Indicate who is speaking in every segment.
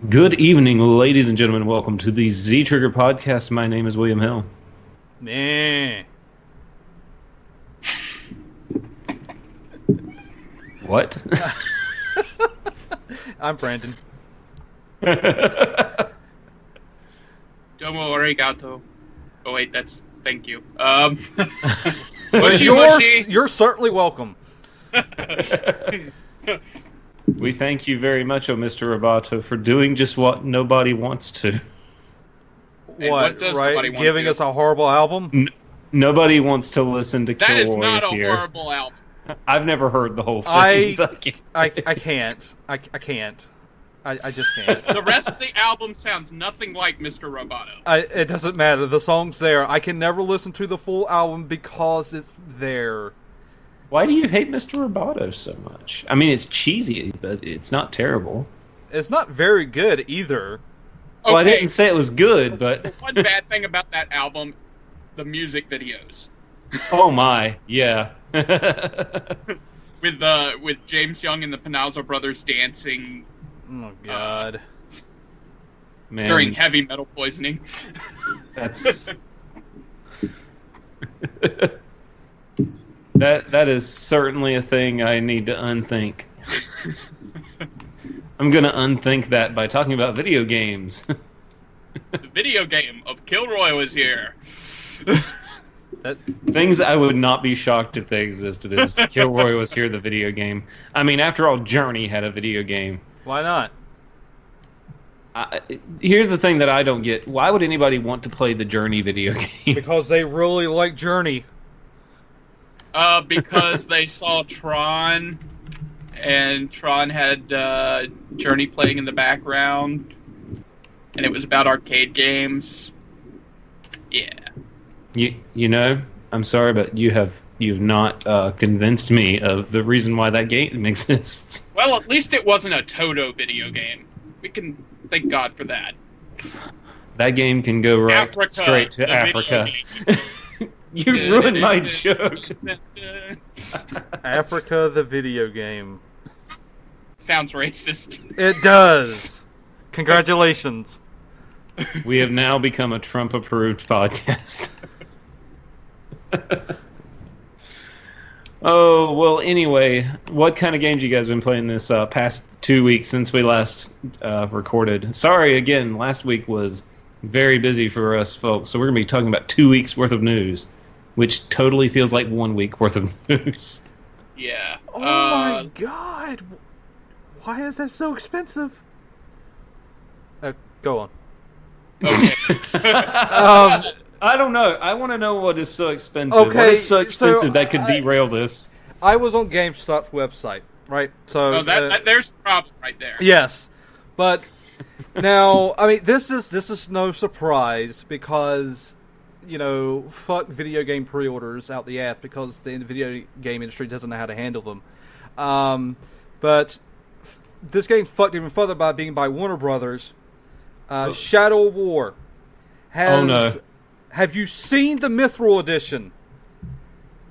Speaker 1: Good evening, ladies and gentlemen. Welcome to the Z Trigger Podcast. My name is William Hill.
Speaker 2: Nah.
Speaker 1: What?
Speaker 2: I'm Brandon.
Speaker 3: Domo arigato. Oh wait, that's thank you. Mushy mushy.
Speaker 2: You're certainly welcome.
Speaker 1: We thank you very much, Mr. Roboto, for doing just what nobody wants to.
Speaker 3: What does
Speaker 2: right?
Speaker 3: nobody want
Speaker 2: Giving
Speaker 3: to do?
Speaker 2: us a horrible album?
Speaker 1: Nobody wants to listen to
Speaker 3: That
Speaker 1: Kilroy
Speaker 3: is not a
Speaker 1: here.
Speaker 3: horrible album.
Speaker 1: I've never heard the whole thing.
Speaker 2: I
Speaker 1: so I
Speaker 2: can't. I can't. I just can't.
Speaker 3: The rest of the album sounds nothing like Mr. Roboto.
Speaker 2: It doesn't matter. The song's there. I can never listen to the full album because it's there.
Speaker 1: Why do you hate Mr. Roboto so much? I mean, it's cheesy, but it's not terrible.
Speaker 2: It's not very good either.
Speaker 1: Well, I didn't say it was good, but...
Speaker 3: The one bad thing about that album, the music videos.
Speaker 1: Oh my, yeah.
Speaker 3: With James Young and the Panazzo brothers dancing
Speaker 2: Oh, God.
Speaker 1: Man,
Speaker 3: during heavy metal poisoning.
Speaker 1: that's... That is certainly a thing I need to unthink. I'm going to unthink that by talking about video games.
Speaker 3: The video game of Kilroy was here.
Speaker 1: Things I would not be shocked if they existed is Kilroy was here, the video game. I mean, after all, Journey had a video game.
Speaker 2: Why not?
Speaker 1: Here's the thing that I don't get. Why would anybody want to play the Journey video game?
Speaker 2: Because they really like Journey.
Speaker 3: Because they saw Tron, and Tron had Journey playing in the background, and it was about arcade games. Yeah.
Speaker 1: You know, I'm sorry, but you've not convinced me of the reason why that game exists.
Speaker 3: Well, at least it wasn't a Toto video game. We can thank God for that.
Speaker 1: That game can go right straight to
Speaker 3: the
Speaker 1: Africa.
Speaker 3: video
Speaker 1: You ruined my joke.
Speaker 2: Africa, the video game.
Speaker 3: Sounds racist.
Speaker 2: It does. Congratulations.
Speaker 1: We have now become a Trump-approved podcast. Oh, well, anyway, what kind of games you guys been playing this past 2 weeks since we last recorded? Sorry, again, last week was very busy for us folks, so we're going to be talking about 2 weeks' worth of news, which totally feels like 1 week worth of news.
Speaker 3: Yeah.
Speaker 2: Oh my God! Why is that so expensive? Go on.
Speaker 3: Okay.
Speaker 1: I don't know. I want to know what is so expensive.
Speaker 2: Okay,
Speaker 1: what is so expensive
Speaker 2: so
Speaker 1: that could derail this?
Speaker 2: I was on GameStop's website, right? So
Speaker 3: There's the problem right there.
Speaker 2: yes, but now I mean this is no surprise because fuck video game pre-orders out the ass because the video game industry doesn't know how to handle them. But this game fucked even further by being by Warner Brothers. Shadow of War has.
Speaker 1: Oh no.
Speaker 2: Have you seen the Mithril edition?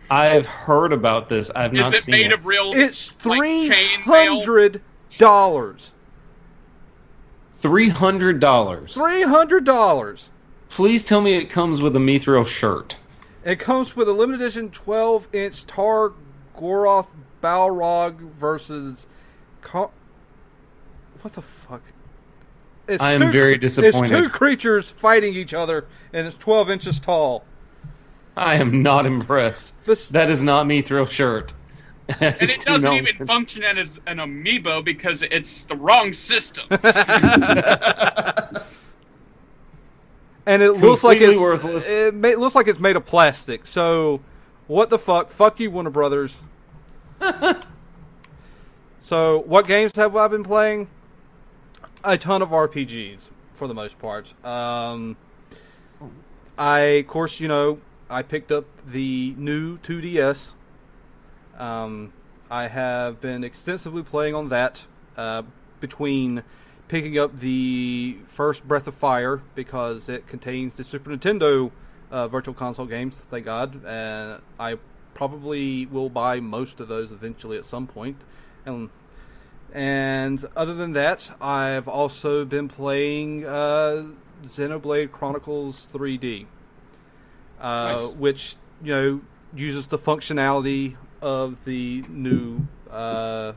Speaker 1: I've heard about this. I've not
Speaker 3: Is it
Speaker 1: seen
Speaker 3: made
Speaker 1: it.
Speaker 3: of real?
Speaker 2: It's
Speaker 3: $300.
Speaker 2: $300.
Speaker 1: $300.
Speaker 2: $300.
Speaker 1: Please tell me it comes with a Mithril shirt.
Speaker 2: It comes with a limited edition 12-inch Tar Goroth Balrog versus... What the fuck?
Speaker 1: I am very disappointed.
Speaker 2: It's two creatures fighting each other, and it's 12 inches tall.
Speaker 1: I am not impressed. That is not Mithril shirt.
Speaker 3: And it doesn't even function as an amiibo because it's the wrong system.
Speaker 2: And it looks like it's
Speaker 1: worthless.
Speaker 2: It looks like it's made of plastic. So, what the fuck? Fuck you, Warner Brothers. So, what games have I been playing? A ton of RPGs, for the most part. Of course, I picked up the new 2DS. I have been extensively playing on that between picking up the first Breath of Fire because it contains the Super Nintendo Virtual Console games, thank God. And I probably will buy most of those eventually at some point. And And other than that, I've also been playing Xenoblade Chronicles 3D,
Speaker 1: Nice.
Speaker 2: which uses the functionality of the new 2DS.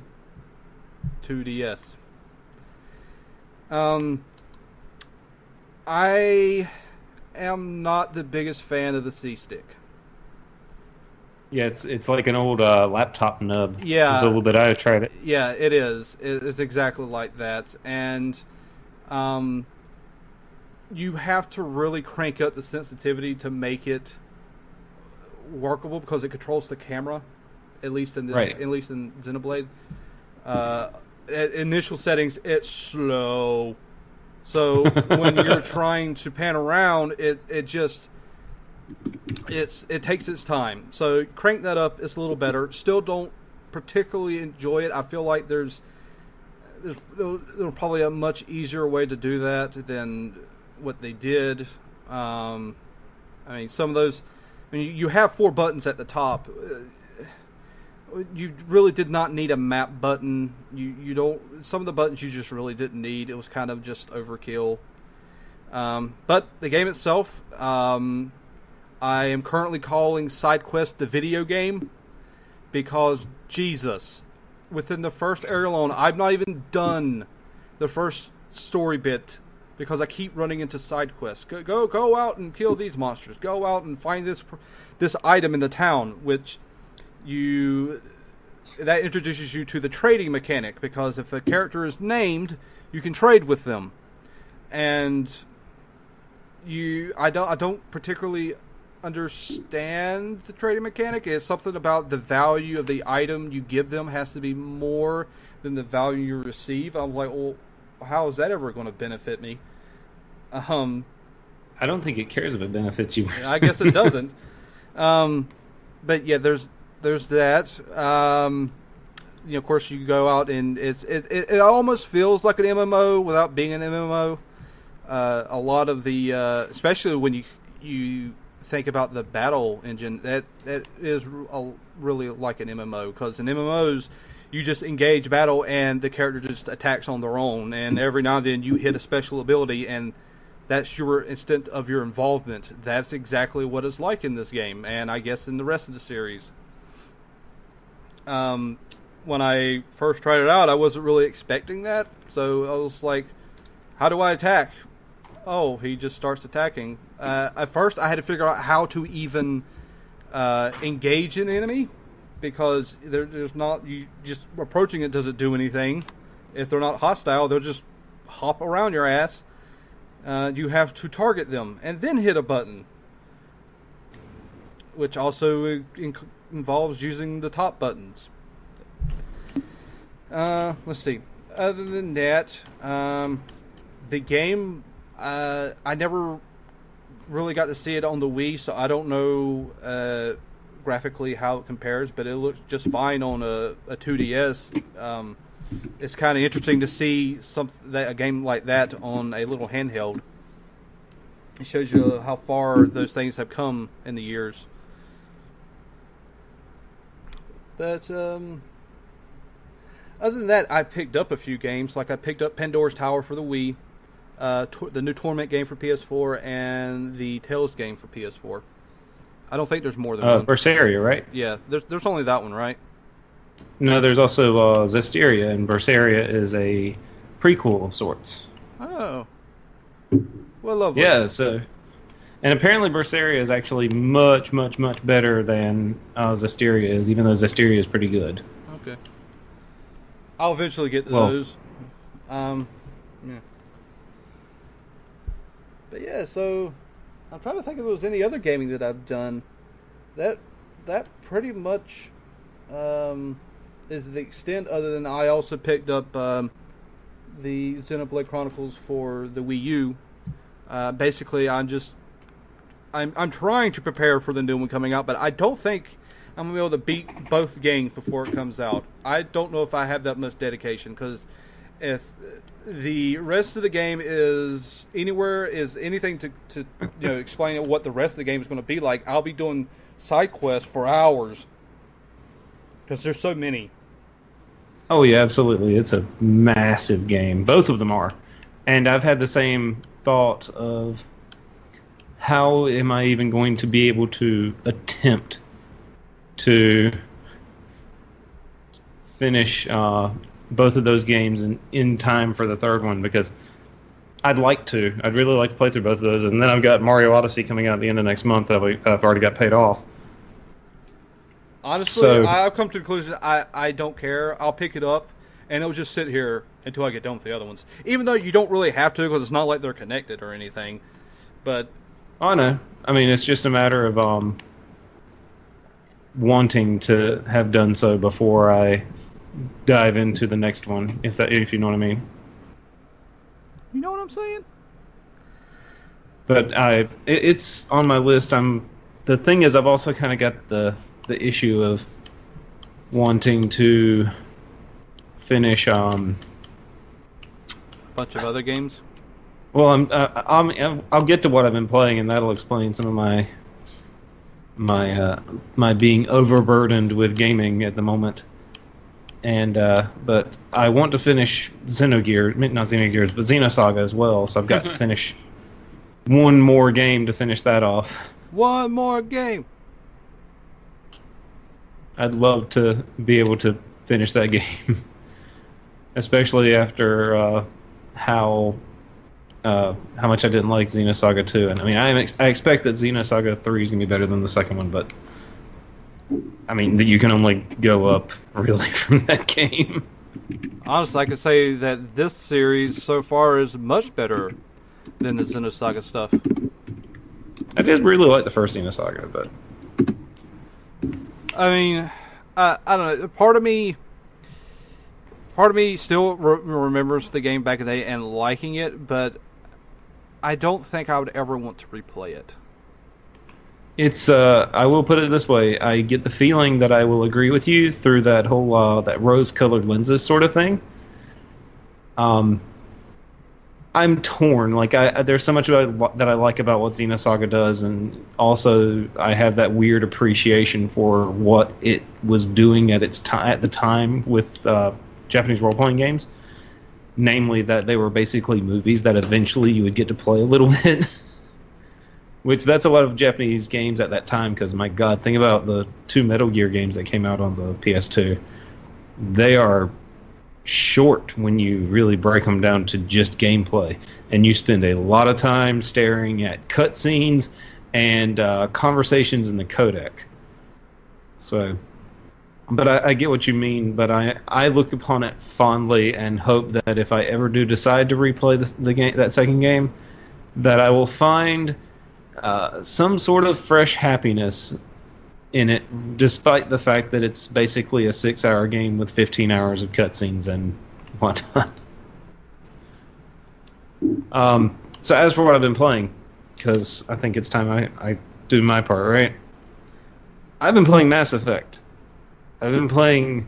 Speaker 2: I am not the biggest fan of the C-Stick.
Speaker 1: Yeah, it's like an old laptop nub.
Speaker 2: Yeah.
Speaker 1: It's a little bit. I tried it.
Speaker 2: Yeah, it is. It's exactly like that. And you have to really crank up the sensitivity to make it workable because it controls the camera, at least in this,
Speaker 1: Right.
Speaker 2: at least in Xenoblade. At initial settings, it's slow. So when you're trying to pan around, it takes its time. So crank that up. It's a little better. Still don't particularly enjoy it. I feel like there's probably a much easier way to do that than what they did. I mean, some of those. I mean, you have 4 buttons at the top. You really did not need a map button. You don't. Some of the buttons you just really didn't need. It was kind of just overkill. But the game itself, I am currently calling SideQuest the video game because Jesus, within the first area alone, I've not even done the first story bit because I keep running into side quests. Go out and kill these monsters. Go out and find this item in the town, which that introduces you to the trading mechanic, because if a character is named, you can trade with them. And I don't particularly understand the trading mechanic. It's something about the value of the item you give them has to be more than the value you receive. I'm like, well, how is that ever going to benefit me?
Speaker 1: I don't think it cares if it benefits you.
Speaker 2: I guess it doesn't. But yeah, there's that. Of course, you go out and it almost feels like an MMO without being an MMO. A lot of the, especially when you think about the battle engine, that is really like an MMO, because in MMOs you just engage battle and the character just attacks on their own, and every now and then you hit a special ability and that's your instant of your involvement. That's exactly what it's like in this game, and I guess in the rest of the series. When I first tried it out, I wasn't really expecting that, so I was like, how do I attack? Oh, he just starts attacking. At first, I had to figure out how to even engage an enemy, because there's not, you just approaching it doesn't do anything. If they're not hostile, they'll just hop around your ass. You have to target them and then hit a button, which also involves using the top buttons. Let's see. Other than that, the game, I never really got to see it on the Wii, so I don't know graphically how it compares, but it looks just fine on a 2DS. It's kind of interesting to see a game like that on a little handheld. It shows you how far those things have come in the years. But other than that, I picked up a few games. Like I picked up Pandora's Tower for the Wii, the new Torment game for PS4, and the Tales game for PS4. I don't think there's more than one.
Speaker 1: Berseria, right?
Speaker 2: Yeah, there's only that one, right?
Speaker 1: No, there's also Zestiria, and Berseria is a prequel of sorts.
Speaker 2: Oh. Well, lovely.
Speaker 1: Yeah, so... And apparently Berseria is actually much, much, much better than Zestiria is, even though Zestiria is pretty good.
Speaker 2: Okay. I'll eventually get to those. Yeah. But yeah, so... I'm trying to think if there was any other gaming that I've done. That pretty much... is the extent, other than I also picked up the Xenoblade Chronicles for the Wii U. Basically, I'm trying to prepare for the new one coming out, but I don't think I'm going to be able to beat both games before it comes out. I don't know if I have that much dedication, because if the rest of the game is anything to explain what the rest of the game is going to be like, I'll be doing side quests for hours. Because there's so many.
Speaker 1: Oh yeah, absolutely. It's a massive game. Both of them are. And I've had the same thought of how am I even going to be able to attempt to finish both of those games in time for the third one, because I'd like to. I'd really like to play through both of those. And then I've got Mario Odyssey coming out at the end of next month that I've already got paid off.
Speaker 2: Honestly, I've come to the conclusion I don't care. I'll pick it up, and it'll just sit here until I get done with the other ones. Even though you don't really have to, because it's not like they're connected or anything. But
Speaker 1: I know. I mean, it's just a matter of wanting to have done so before I dive into the next one, if you know what I mean.
Speaker 2: You know what I'm saying?
Speaker 1: But it's on my list. The thing is, I've also kind of got the issue of wanting to finish
Speaker 2: bunch of other games.
Speaker 1: Well, I'll get to what I've been playing, and that'll explain some of my being overburdened with gaming at the moment. And but I want to finish Xenosaga as well. So I've got to finish one more game to finish that off.
Speaker 2: One more game.
Speaker 1: I'd love to be able to finish that game, especially after how much I didn't like Xenosaga 2. And I mean, I expect that Xenosaga 3 is going to be better than the second one, but I mean, you can only go up really from that game.
Speaker 2: Honestly, I could say that this series so far is much better than the Xenosaga stuff.
Speaker 1: I did really like the first Xenosaga, but
Speaker 2: I mean, I don't know. Part of me still remembers the game back in the day and liking it, but I don't think I would ever want to replay it.
Speaker 1: It's I will put it this way: I get the feeling that I will agree with you through that whole that rose-colored lenses sort of thing. I'm torn. Like there's so much that I like about what Xenosaga does, and also I have that weird appreciation for what it was doing at the time with Japanese role-playing games. Namely, that they were basically movies that eventually you would get to play a little bit. Which that's a lot of Japanese games at that time, because my God, think about the 2 Metal Gear games that came out on the PS2. They are short when you really break them down to just gameplay, and you spend a lot of time staring at cutscenes and conversations in the codec. So, but I get what you mean. But I look upon it fondly and hope that if I ever do decide to replay that second game, that I will find some sort of fresh happiness in it, despite the fact that it's basically a 6-hour game with 15 hours of cutscenes and whatnot. So as for what I've been playing, because I think it's time I do my part, right? I've been playing Mass Effect. I've been playing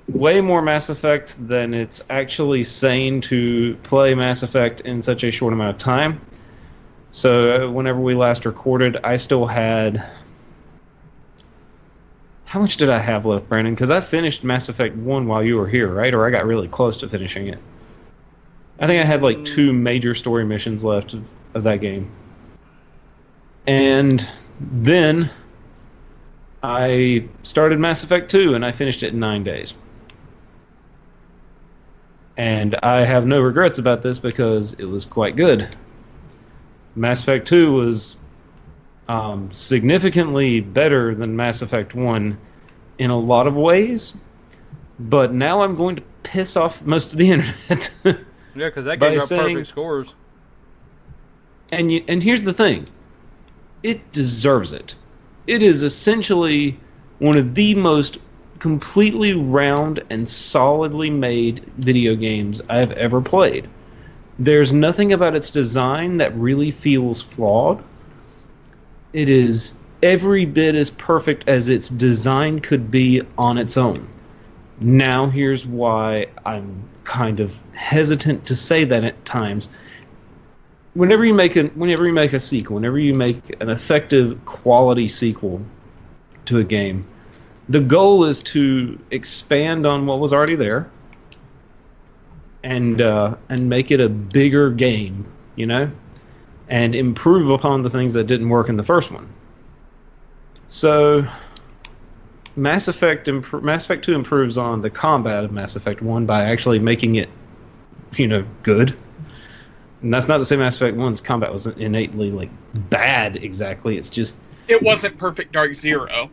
Speaker 1: way more Mass Effect than it's actually sane to play Mass Effect in such a short amount of time. So whenever we last recorded, I still had... How much did I have left, Brandon? Because I finished Mass Effect 1 while you were here, right? Or I got really close to finishing it. I think I had like 2 major story missions left of that game. And then I started Mass Effect 2 and I finished it in 9 days. And I have no regrets about this because it was quite good. Mass Effect 2 was significantly better than Mass Effect 1 in a lot of ways, but now I'm going to piss off most of the internet.
Speaker 2: Yeah, because that game got perfect scores.
Speaker 1: And here's the thing. It deserves it. It is essentially one of the most completely round and solidly made video games I've ever played. There's nothing about its design that really feels flawed. It is every bit as perfect as its design could be on its own. Now here's why I'm kind of hesitant to say that at times. Whenever you make a sequel, whenever you make an effective quality sequel to a game, The goal is to expand on what was already there and make it a bigger game, you know, and improve upon the things that didn't work in the first one. So Mass Effect 2 improves on the combat of Mass Effect 1 by actually making it, you know, good. And that's not to say Mass Effect 1's combat was innately, like, bad exactly. It's just...
Speaker 3: It wasn't Perfect Dark Zero.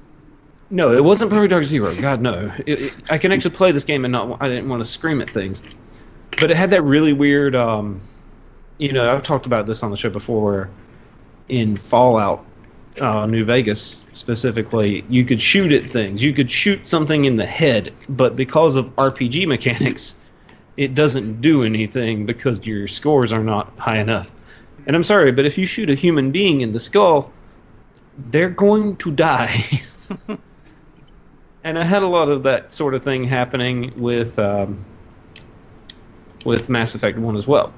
Speaker 1: No, it wasn't Perfect Dark Zero. God, no. I can actually play this game and I didn't want to scream at things. But it had that really weird, you know, I've talked about this on the show before, where in Fallout New Vegas specifically, you could shoot at things. You could shoot something in the head, but because of RPG mechanics, it doesn't do anything because your scores are not high enough. And I'm sorry, but if you shoot a human being in the skull, they're going to die. And I had a lot of that sort of thing happening with Mass Effect 1 as well.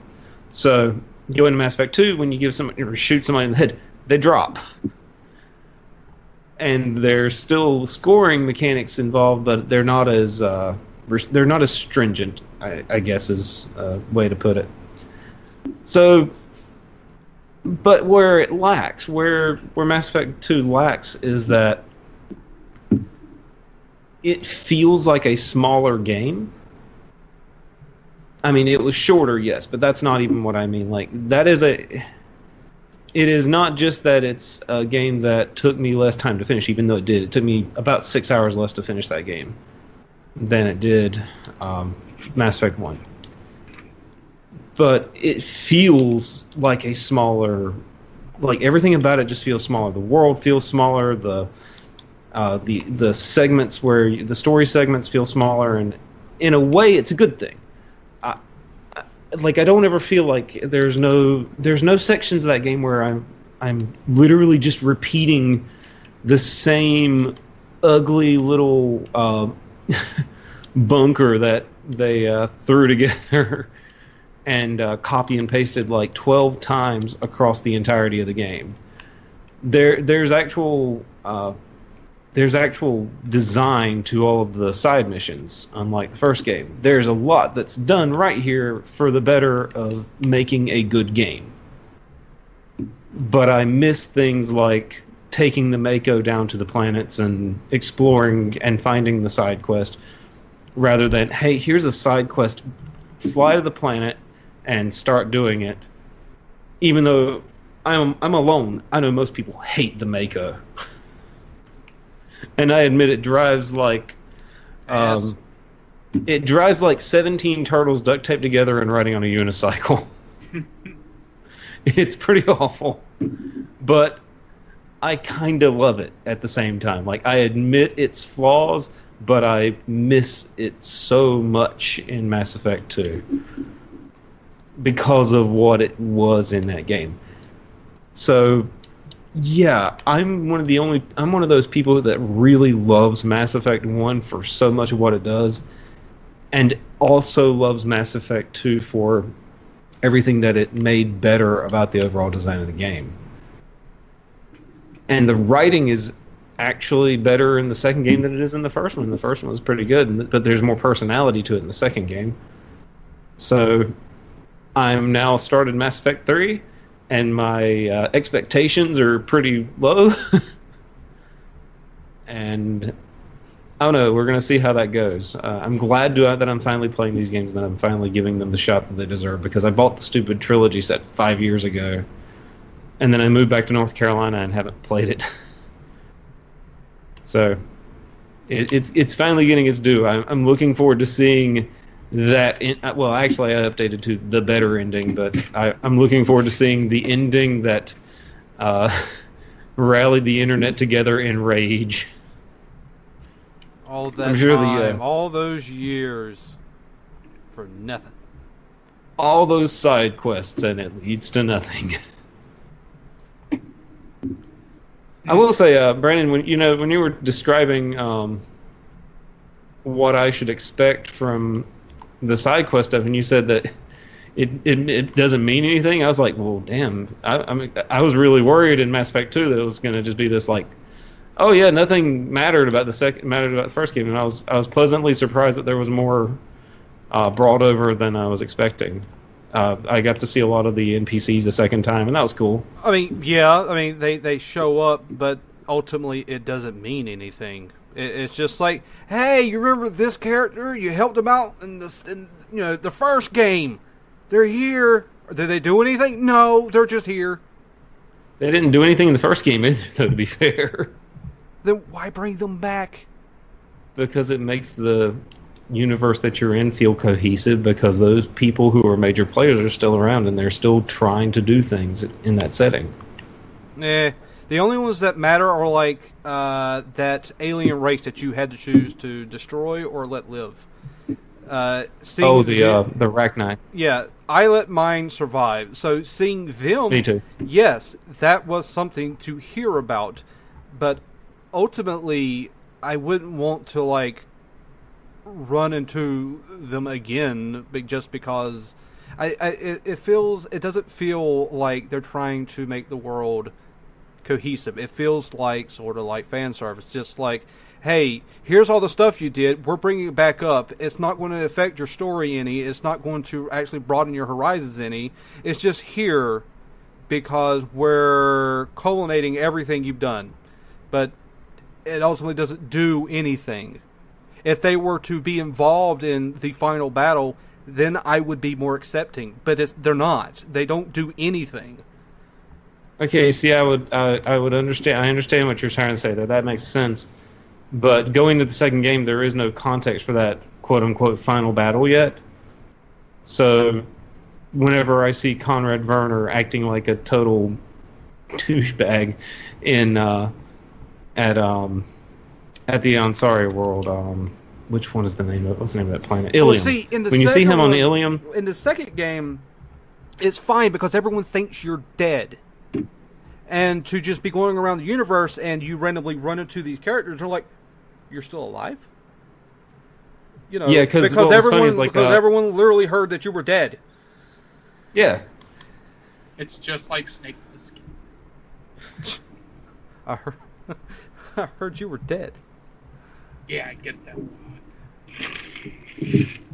Speaker 1: So, go into Mass Effect 2, when you give somebody or shoot somebody in the head, they drop. And there's still scoring mechanics involved, but they're not as stringent, I guess is a way to put it. So, but where it lacks, where Mass Effect 2 lacks, is that it feels like a smaller game. I mean, it was shorter, yes, but that's not even what I mean. Like, it is not just that it's a game that took me less time to finish, even though it did. It took me about 6 hours less to finish that game than it did Mass Effect 1. But it feels like a smaller... Like, everything about it just feels smaller. The world feels smaller, the segments where... The story segments feel smaller, and in a way, it's a good thing. Like, I don't ever feel like there's no sections of that game where I'm literally just repeating the same ugly little bunker that they threw together and copy and pasted like 12 times across the entirety of the game. There's actual design to all of the side missions, unlike the first game. There's a lot that's done right here for the better of making a good game. But I miss things like taking the Mako down to the planets and exploring and finding the side quest, rather than, hey, here's a side quest, fly to the planet and start doing it. Even though I'm alone, I know most people hate the Mako. And I admit it drives like... it drives like 17 turtles duct taped together and riding on a unicycle. It's pretty awful. But I kind of love it at the same time. Like, I admit its flaws, but I miss it so much in Mass Effect 2 because of what it was in that game. So... yeah, I'm one of those people that really loves Mass Effect 1 for so much of what it does, and also loves Mass Effect 2 for everything that it made better about the overall design of the game. And the writing is actually better in the second game than it is in the first one. The first one was pretty good, but there's more personality to it in the second game. So I'm now started Mass Effect 3, and my expectations are pretty low. And I don't know, we're going to see how that goes. I'm glad that I'm finally playing these games and that I'm finally giving them the shot that they deserve, because I bought the stupid trilogy set 5 years ago, and then I moved back to North Carolina and haven't played it. So it's finally getting its due. I'm looking forward to seeing that... well, actually, I updated to the better ending, but I'm looking forward to seeing the ending that rallied the internet together in rage.
Speaker 2: All that time, all those years, for nothing.
Speaker 1: All those side quests, and it leads to nothing. I will say, Brandon, when you were describing what I should expect from the side quest stuff, and you said that it doesn't mean anything, I was like, well, damn. I was really worried in Mass Effect 2 that it was going to just be this like Oh yeah, nothing mattered about the first game, and I was pleasantly surprised that there was more brought over than I was expecting. I got to see a lot of the NPCs a second time, and that was cool.
Speaker 2: I mean, yeah, I mean they show up, but ultimately it doesn't mean anything. It's just like, hey, you remember this character? You helped them out in the first game. They're here. Did they do anything? No, they're just here.
Speaker 1: They didn't do anything in the first game either, though, to be fair.
Speaker 2: Then why bring them back?
Speaker 1: Because it makes the universe that you're in feel cohesive, because those people who are major players are still around and they're still trying to do things in that setting.
Speaker 2: The only ones that matter are like that alien race that you had to choose to destroy or let live.
Speaker 1: The Rachni.
Speaker 2: Yeah, I let mine survive. So seeing them,
Speaker 1: Me too.
Speaker 2: Yes, that was something to hear about. But ultimately, I wouldn't want to like run into them again just because it doesn't feel like they're trying to make the world cohesive. It feels like sort of like fan service, just like, hey, here's all the stuff you did, we're bringing it back up. It's not going to affect your story any, it's not going to actually broaden your horizons any, it's just here because we're culminating everything you've done. But it ultimately doesn't do anything. If they were to be involved in the final battle, then I would be more accepting, but they're not. They don't do anything.
Speaker 1: Okay, see, I would understand. I understand what you're trying to say there. That makes sense. But going to the second game, there is no context for that quote-unquote final battle yet. So whenever I see Conrad Werner acting like a total douchebag at the Ansari world, which one is the name of what's the name of that planet? Ilium.
Speaker 2: Well, see,
Speaker 1: when you see him on the Ilium,
Speaker 2: in the second game, it's fine because everyone thinks you're dead. And to just be going around the universe and you randomly run into these characters and they're like, you're still alive? You know,
Speaker 1: yeah,
Speaker 2: because everyone literally heard that you were dead.
Speaker 1: Yeah.
Speaker 3: It's just like Snake Plissken.
Speaker 2: I heard you were dead.
Speaker 3: Yeah, I get that.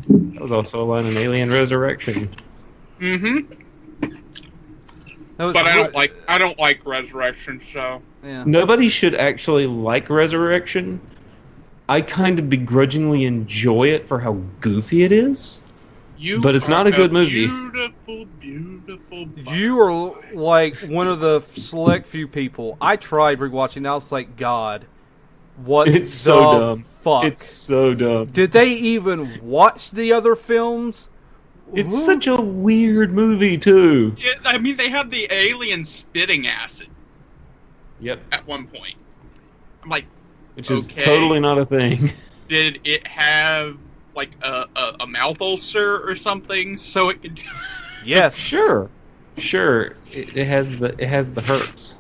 Speaker 1: That was also a line in Alien Resurrection.
Speaker 3: Mm-hmm. But I don't like Resurrection, so
Speaker 2: yeah.
Speaker 1: Nobody should actually like Resurrection. I kind of begrudgingly enjoy it for how goofy it is. But it's not a good movie.
Speaker 3: Beautiful, beautiful.
Speaker 2: You are like one of the select few people. I tried rewatching. And I was like, God, what?
Speaker 1: It's so dumb.
Speaker 2: Fuck.
Speaker 1: It's so dumb.
Speaker 2: Did they even watch the other films?
Speaker 1: It's such a weird movie too.
Speaker 3: Yeah, I mean, they have the alien spitting acid.
Speaker 1: Yep.
Speaker 3: At one point, I'm like,
Speaker 1: which is totally not a thing.
Speaker 3: Did it have like a mouth ulcer or something so it could?
Speaker 2: Yes.
Speaker 1: Sure. It has the herpes.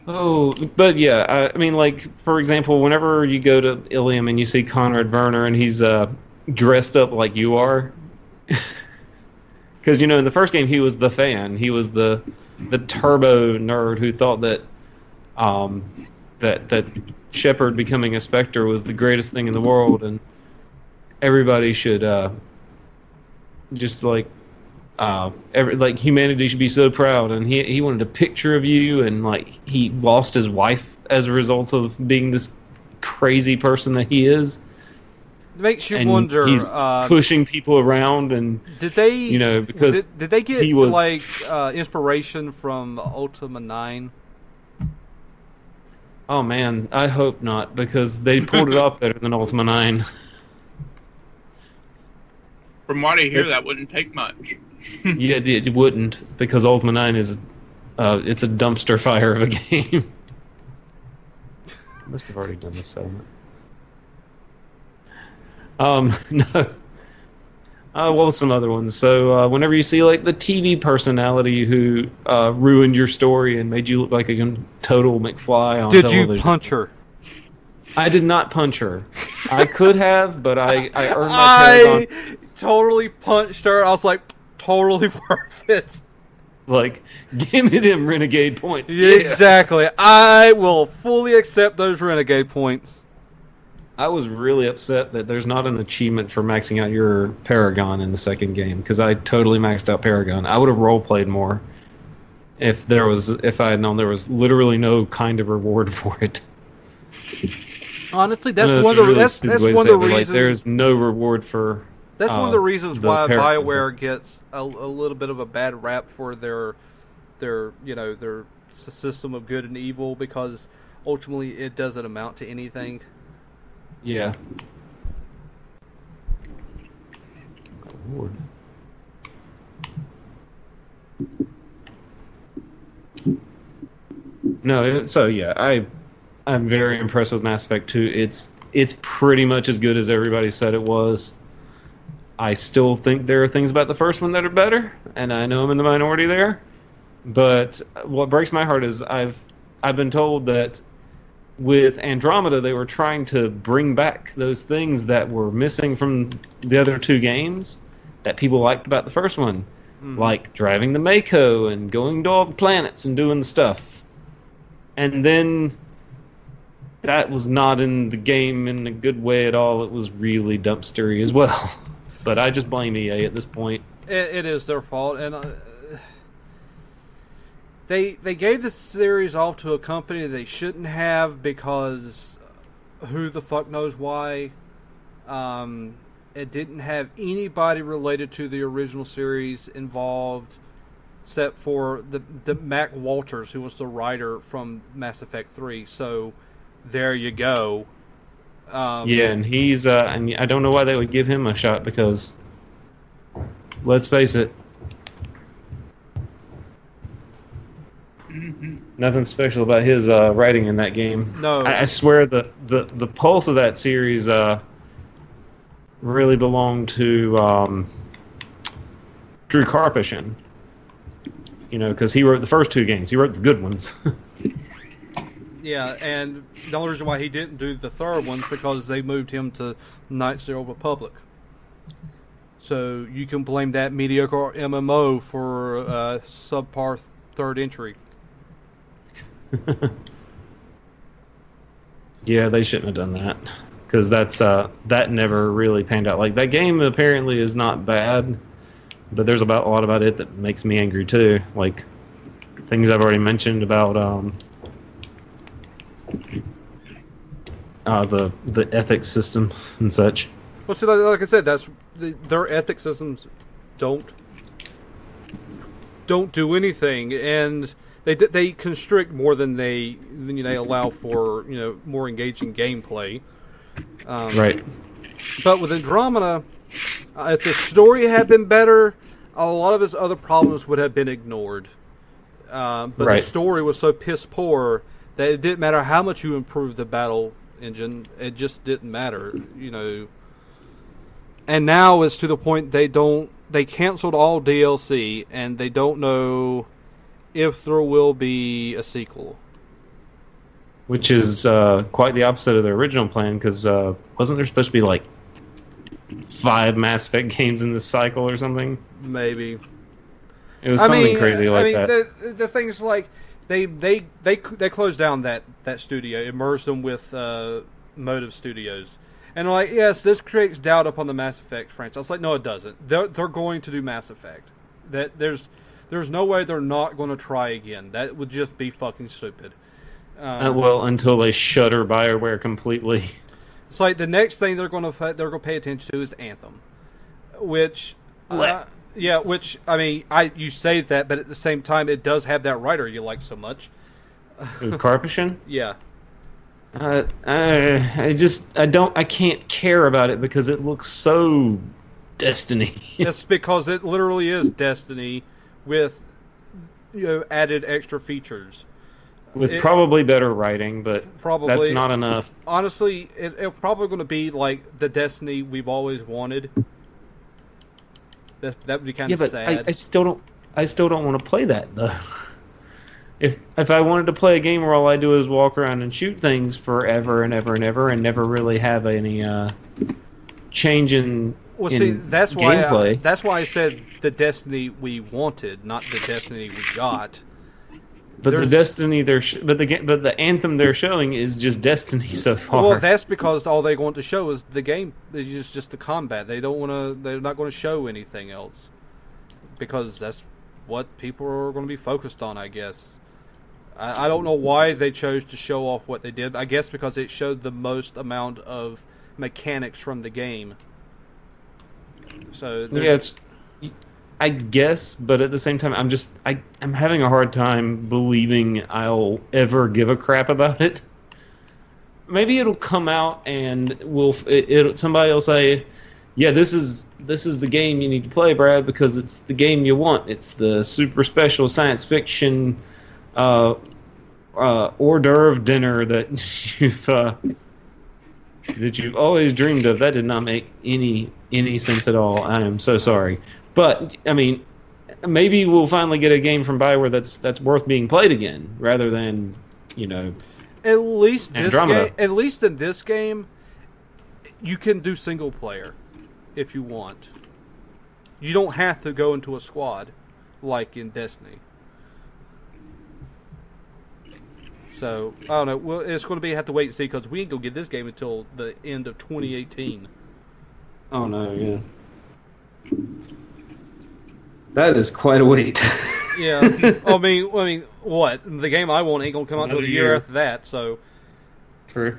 Speaker 1: Oh, but yeah, I mean, like, for example, whenever you go to Ilium and you see Conrad Werner and he's dressed up like you are, because, in the first game he was the fan. He was the turbo nerd who thought that that Shepard becoming a Spectre was the greatest thing in the world, and everybody should just humanity should be so proud, and he wanted a picture of you, and like he lost his wife as a result of being this crazy person that he is.
Speaker 2: It makes you
Speaker 1: and
Speaker 2: wonder.
Speaker 1: He's pushing people around, and
Speaker 2: did they?
Speaker 1: Because
Speaker 2: did they get inspiration from Ultima 9?
Speaker 1: Oh man, I hope not, because they pulled it off better than Ultima 9.
Speaker 3: From what I hear, that wouldn't take much.
Speaker 1: Yeah, it wouldn't, because Ultima 9 is it's a dumpster fire of a game. Must have already done this settlement. No. What was some other ones? So whenever you see like the TV personality who ruined your story and made you look like a total McFly on television.
Speaker 2: Did you punch her?
Speaker 1: I did not punch her. I could have, but I earned my Paragon.
Speaker 2: Totally punched her. I was like, totally worth it.
Speaker 1: Like, give me them renegade points.
Speaker 2: Yeah. Exactly. I will fully accept those renegade points.
Speaker 1: I was really upset that there's not an achievement for maxing out your Paragon in the second game, because I totally maxed out Paragon. I would have role-played more if I had known there was literally no kind of reward for it.
Speaker 2: Honestly, that's one of the reasons.
Speaker 1: Like, there's no reward for.
Speaker 2: That's one of the reasons why BioWare gets a little bit of a bad rap for their system of good and evil, because ultimately it doesn't amount to anything.
Speaker 1: Yeah. Lord. No, so yeah, I'm very impressed with Mass Effect 2. It's pretty much as good as everybody said it was. I still think there are things about the first one that are better, and I know I'm in the minority there. But what breaks my heart is I've been told that with Andromeda, they were trying to bring back those things that were missing from the other two games that people liked about the first one. Like driving the Mako and going to all the planets and doing the stuff. And then that was not in the game in a good way at all. It was really dumpstery as well. But I just blame EA at this point.
Speaker 2: It is their fault, and They gave the series off to a company they shouldn't have, because who the fuck knows why. It didn't have anybody related to the original series involved, except for the Mac Walters, who was the writer from Mass Effect 3. So there you go.
Speaker 1: Yeah, and he's and I don't know why they would give him a shot, because let's face it, nothing special about his writing in that game.
Speaker 2: No,
Speaker 1: I swear the pulse of that series really belonged to Drew Karpyshyn. You know, because he wrote the first two games. He wrote the good ones.
Speaker 2: Yeah, and the only reason why he didn't do the third one is because they moved him to Knights of the Old Republic. So you can blame that mediocre MMO for subpar third entry.
Speaker 1: Yeah, they shouldn't have done that, because that never really panned out. Like, that game apparently is not bad, but there's a lot about it that makes me angry too. Like things I've already mentioned about the ethics systems and such.
Speaker 2: Well, see, like I said, their ethics systems don't do anything, and they constrict more than they allow for more engaging gameplay.
Speaker 1: Right.
Speaker 2: But with Andromeda, if the story had been better, a lot of its other problems would have been ignored. But
Speaker 1: right.
Speaker 2: The story was so piss poor that it didn't matter how much you improved the battle engine; it just didn't matter, And now it's to the point they canceled all DLC, and they don't know if there will be a sequel.
Speaker 1: Which is quite the opposite of their original plan, because wasn't there supposed to be like 5 Mass Effect games in this cycle or something?
Speaker 2: Maybe.
Speaker 1: It was something crazy like that.
Speaker 2: The things like they closed down that studio, merged them with Motive Studios. And like, yes, this creates doubt upon the Mass Effect franchise. I was like, no, it doesn't. They're going to do Mass Effect. That there's no way they're not going to try again. That would just be fucking stupid.
Speaker 1: Well, until they shutter BioWare completely.
Speaker 2: It's like the next thing they're going to pay attention to is Anthem, which you say that, but at the same time, it does have that writer you like so much.
Speaker 1: Karpyshyn?
Speaker 2: Yeah.
Speaker 1: I can't care about it because it looks so Destiny.
Speaker 2: That's because it literally is Destiny with added extra features.
Speaker 1: With probably better writing, but that's not enough.
Speaker 2: Honestly, it's probably going to be like the Destiny we've always wanted. That would be kind of sad.
Speaker 1: I still don't want to play that though. If I wanted to play a game where all I do is walk around and shoot things forever and ever and ever and never really have any change in
Speaker 2: Well,
Speaker 1: in
Speaker 2: see,
Speaker 1: gameplay.
Speaker 2: that's why I said the Destiny we wanted, not the Destiny we got.
Speaker 1: But the Destiny but the anthem they're showing is just Destiny so far.
Speaker 2: Well, that's because all they want to show is the game. Is just the combat. They don't want to. They're not going to show anything else because that's what people are going to be focused on, I guess. I don't know why they chose to show off what they did. I guess because it showed the most amount of mechanics from the game. So
Speaker 1: yeah, I guess, but at the same time, I'm having a hard time believing I'll ever give a crap about it. Maybe it'll come out and somebody will say, "Yeah, this is the game you need to play, Brad, because it's the game you want. It's the super special science fiction hors d'oeuvre dinner that you've always dreamed of." That did not make any sense at all. I am so sorry. But I mean, maybe we'll finally get a game from BioWare that's worth being played again, rather than
Speaker 2: at least
Speaker 1: Andromeda.
Speaker 2: At least in this game, you can do single player if you want. You don't have to go into a squad like in Destiny. So I don't know. Well, it's going to have to wait and see because we ain't gonna get this game until the end of 2018.
Speaker 1: Oh no! Yeah. That is quite a wait.
Speaker 2: Yeah, I mean, what? The game I want ain't gonna come out until the year after that. So,
Speaker 1: true.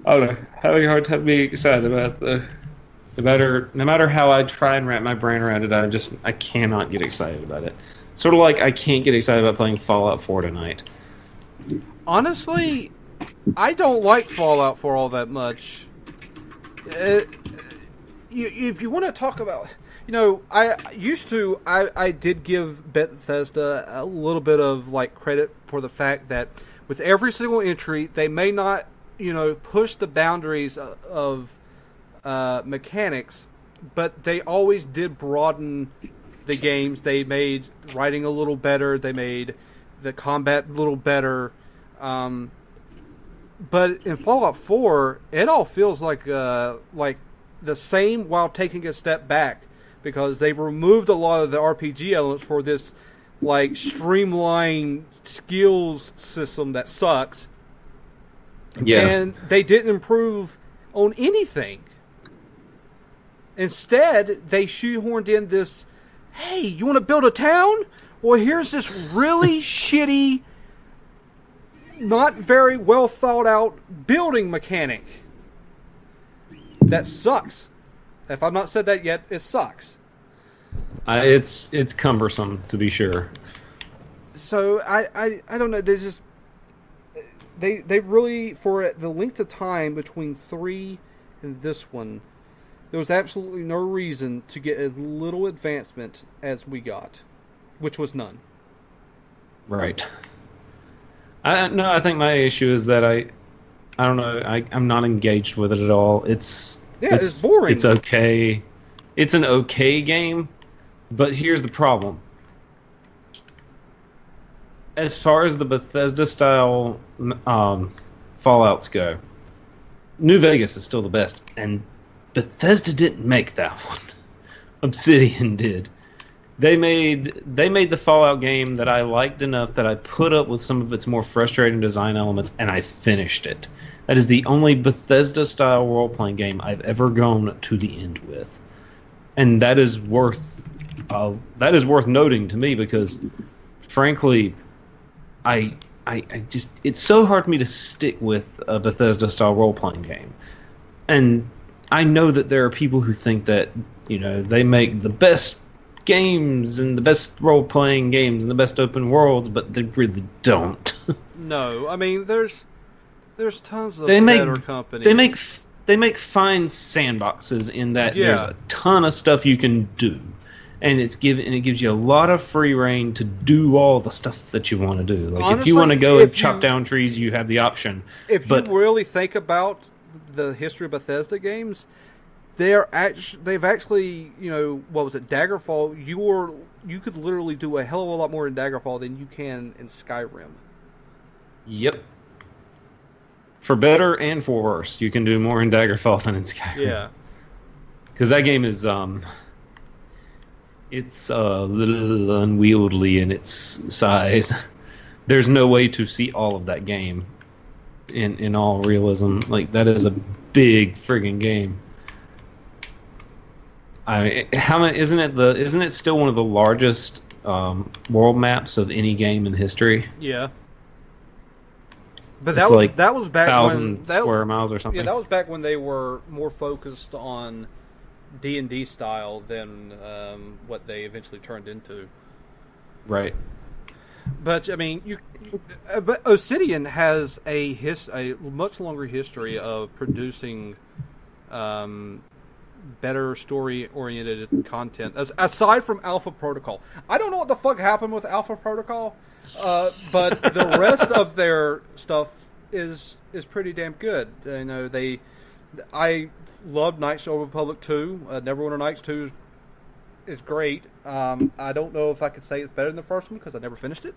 Speaker 1: I don't know. Having a hard time being excited about no matter how I try and wrap my brain around it, I cannot get excited about it. Sort of like I can't get excited about playing Fallout 4 tonight.
Speaker 2: Honestly, I don't like Fallout 4 all that much. If you want to talk about, I did give Bethesda a little bit of credit for the fact that with every single entry, they may not, push the boundaries of mechanics, but they always did broaden the games. They made writing a little better. They made the combat a little better. But in Fallout 4, it all feels like the same while taking a step back because they've removed a lot of the RPG elements for this streamlined skills system that sucks.
Speaker 1: Yeah.
Speaker 2: And they didn't improve on anything. Instead, they shoehorned in this, hey, you want to build a town? Well, here's this really shitty, not very well thought out building mechanic that sucks. If I've not said that yet, it sucks.
Speaker 1: It's cumbersome, to be sure.
Speaker 2: So I don't know. They really, for the length of time between 3 and this one, there was absolutely no reason to get as little advancement as we got, which was none.
Speaker 1: Right. I think my issue is that I don't know. I'm not engaged with it at all. It's
Speaker 2: boring.
Speaker 1: It's okay. It's an okay game, but here's the problem. As far as the Bethesda style Fallouts go, New Vegas is still the best, and Bethesda didn't make that one. Obsidian did. They made the Fallout game that I liked enough that I put up with some of its more frustrating design elements, and I finished it. That is the only Bethesda-style role-playing game I've ever gone to the end with, and that is worth noting to me because, frankly, I just it's so hard for me to stick with a Bethesda-style role-playing game, and I know that there are people who think that they make the best games and the best role-playing games and the best open worlds, but they really don't.
Speaker 2: No, I mean there's tons of better companies.
Speaker 1: They make fine sandboxes in that there's a ton of stuff you can do, and it gives you a lot of free reign to do all the stuff that you want to do. Honestly, if you want to go and chop down trees, you have the option.
Speaker 2: If you really think about the history of Bethesda games, they've actually, what was it, Daggerfall? You could literally do a hell of a lot more in Daggerfall than you can in Skyrim.
Speaker 1: Yep. For better and for worse, you can do more in Daggerfall than in Skyrim.
Speaker 2: Yeah.
Speaker 1: because that game is it's a little unwieldy in its size. There's no way to see all of that game in all realism. Like, that is a big friggin' game. I mean, isn't it still one of the largest world maps of any game in history?
Speaker 2: Yeah. But
Speaker 1: It's
Speaker 2: that was back
Speaker 1: 1,000 square miles or something.
Speaker 2: Yeah, that was back when they were more focused on D&D style than what they eventually turned into.
Speaker 1: Right.
Speaker 2: But I mean, but Obsidian has a much longer history of producing better story-oriented content. Aside from Alpha Protocol, I don't know what the fuck happened with Alpha Protocol, but the rest of their stuff is pretty damn good. You know, I love Knights of the Old Republic 2. Neverwinter Nights 2 is great. I don't know if I could say it's better than the first one because I never finished it.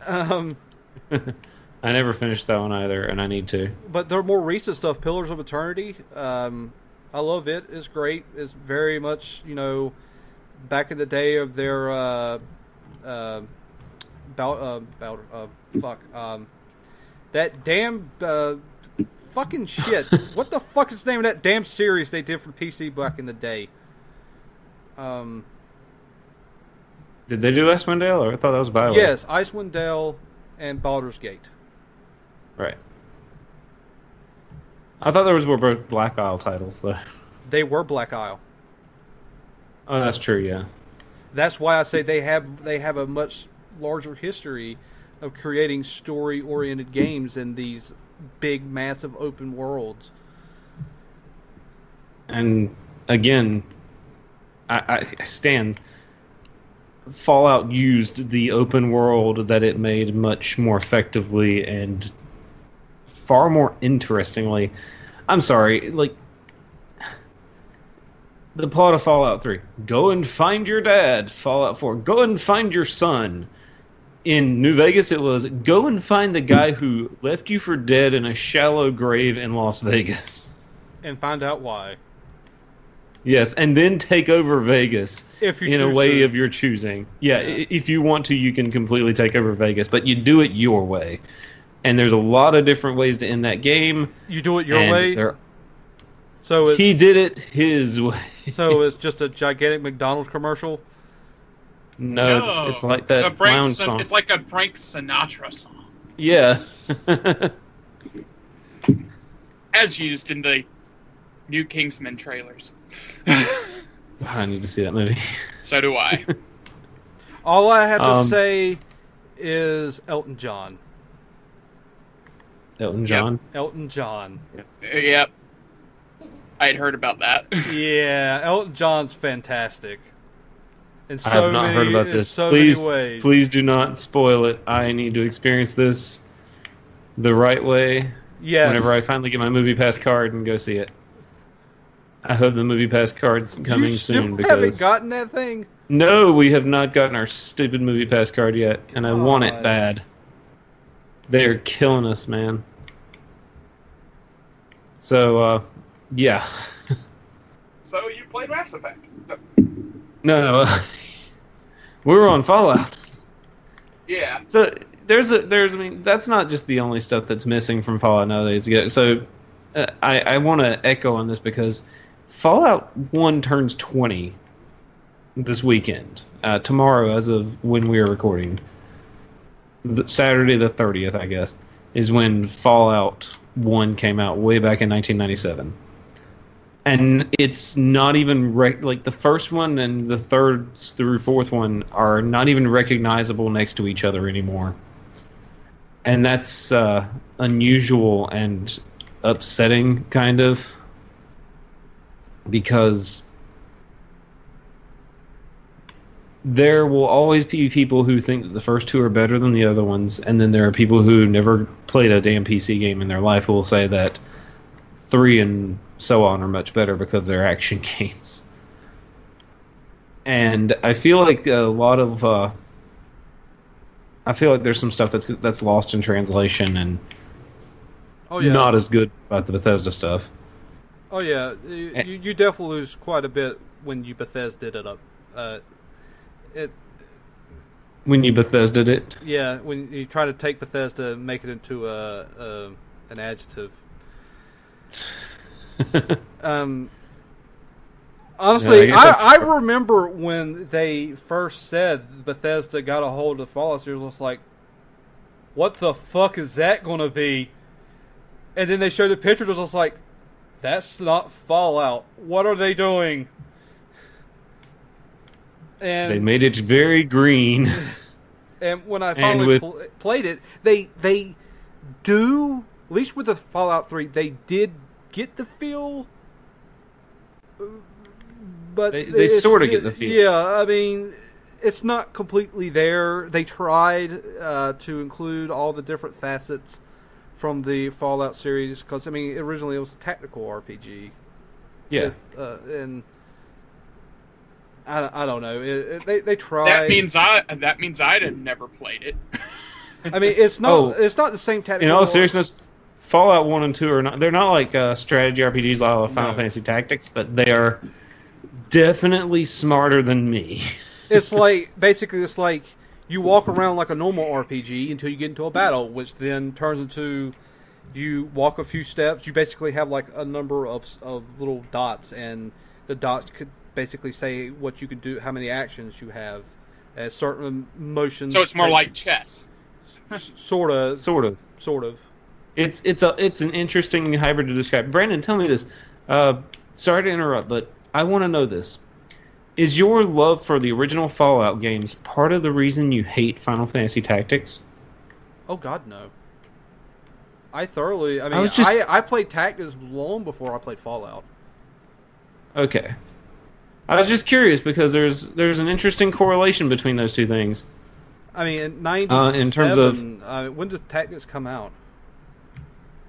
Speaker 1: I never finished that one either, and I need to.
Speaker 2: But their more recent stuff, Pillars of Eternity, I love it. It's great. It's very much, you know, back in the day of their that damn fucking shit. What the fuck is the name of that damn series they did for PC back in the day?
Speaker 1: Did they do Icewind Dale, or I thought that was BioWare?
Speaker 2: Yes, Icewind Dale and Baldur's Gate.
Speaker 1: Right. I thought those were both Black Isle titles, though.
Speaker 2: They were Black Isle.
Speaker 1: Oh, that's true, yeah.
Speaker 2: That's why I say they have a much larger history of creating story-oriented games in these big, massive open worlds.
Speaker 1: And again, I stand. Fallout used the open world that it made much more effectively and far more interestingly. I'm sorry, like, the plot of Fallout 3. Go and find your dad. Fallout 4. Go and find your son. In New Vegas, it was go and find the guy who left you for dead in a shallow grave in Las Vegas.
Speaker 2: And find out why.
Speaker 1: Yes, and then take over Vegas
Speaker 2: if you
Speaker 1: in a way of your choosing. Yeah, if you want to, you can completely take over Vegas, but you do it your way. And there's a lot of different ways to end that game.
Speaker 2: You do it your way? So
Speaker 1: he did it his way.
Speaker 2: So it's just a gigantic McDonald's commercial?
Speaker 1: No, it's like that clown song.
Speaker 3: It's like a Frank Sinatra song.
Speaker 1: Yeah.
Speaker 3: As used in the new Kingsman trailers.
Speaker 1: I need to see that movie.
Speaker 3: So do I.
Speaker 2: All I have to say is Elton John.
Speaker 1: Elton John?
Speaker 2: Yep. Elton John.
Speaker 3: Yep. I had heard about that.
Speaker 2: Yeah, Elton John's fantastic. In so
Speaker 1: I have not heard about this.
Speaker 2: So many ways.
Speaker 1: Please do not spoil it. I need to experience this the right way.
Speaker 2: Yes.
Speaker 1: Whenever I finally get my Movie Pass card and go see it. I hope the Movie Pass card's coming soon.
Speaker 2: You haven't gotten that thing?
Speaker 1: No, we have not gotten our stupid Movie Pass card yet, and I want it bad. They are killing us, man. So, yeah.
Speaker 3: So you played Mass Effect?
Speaker 1: No, we were on Fallout.
Speaker 3: Yeah.
Speaker 1: So I mean, that's not just the only stuff that's missing from Fallout nowadays. So I want to echo on this because Fallout 1 turns 20 this weekend. Tomorrow, as of when we are recording. Saturday the 30th, I guess, is when Fallout 1 came out way back in 1997. And it's not even like the first one and the third through fourth one are not even recognizable next to each other anymore. And that's unusual and upsetting, kind of, because there will always be people who think that the first two are better than the other ones, and then there are people who never played a damn PC game in their life who will say that 3 and so on are much better because they're action games. And I feel like a lot of I feel like there's some stuff that's lost in translation and not as good about the Bethesda stuff.
Speaker 2: Oh yeah, you definitely lose quite a bit when you Bethesda it up. It
Speaker 1: When you Bethesda'd it?
Speaker 2: Yeah, when you try to take Bethesda and make it into an adjective. Honestly,
Speaker 1: Yeah,
Speaker 2: I remember when they first said Bethesda got a hold of the Fallout series. I was like, what the fuck is that going to be? And then they showed the pictures. I was like, that's not Fallout. What are they doing? And
Speaker 1: they made it very green.
Speaker 2: And when I finally played it, they do, at least with the Fallout 3, they did get the feel, but
Speaker 1: they sort of get the feel.
Speaker 2: Yeah, I mean, it's not completely there. They tried to include all the different facets from the Fallout series, because, I mean, originally it was a tactical RPG.
Speaker 1: Yeah.
Speaker 2: And I don't know. They tried.
Speaker 3: That means I'd have never played it.
Speaker 2: I mean, it's not the same tactical.
Speaker 1: In all seriousness, Fallout 1 and 2 are not. They're not like strategy RPGs like Final Fantasy Tactics, but they are definitely smarter than me.
Speaker 2: It's like you walk around like a normal RPG until you get into a battle, which then turns into you walk a few steps. You basically have like a number of little dots, and the dots could basically say what you can do, how many actions you have, certain motions.
Speaker 3: So it's more like chess.
Speaker 2: Sort of.
Speaker 1: It's an interesting hybrid to describe. Brandon, tell me this. Sorry to interrupt, but I want to know this. Is your love for the original Fallout games part of the reason you hate Final Fantasy Tactics?
Speaker 2: Oh God, no. I played Tactics long before I played Fallout.
Speaker 1: Okay. I was just curious because there's an interesting correlation between those two things.
Speaker 2: I mean, in 97,
Speaker 1: in terms of
Speaker 2: when did Tactics come out?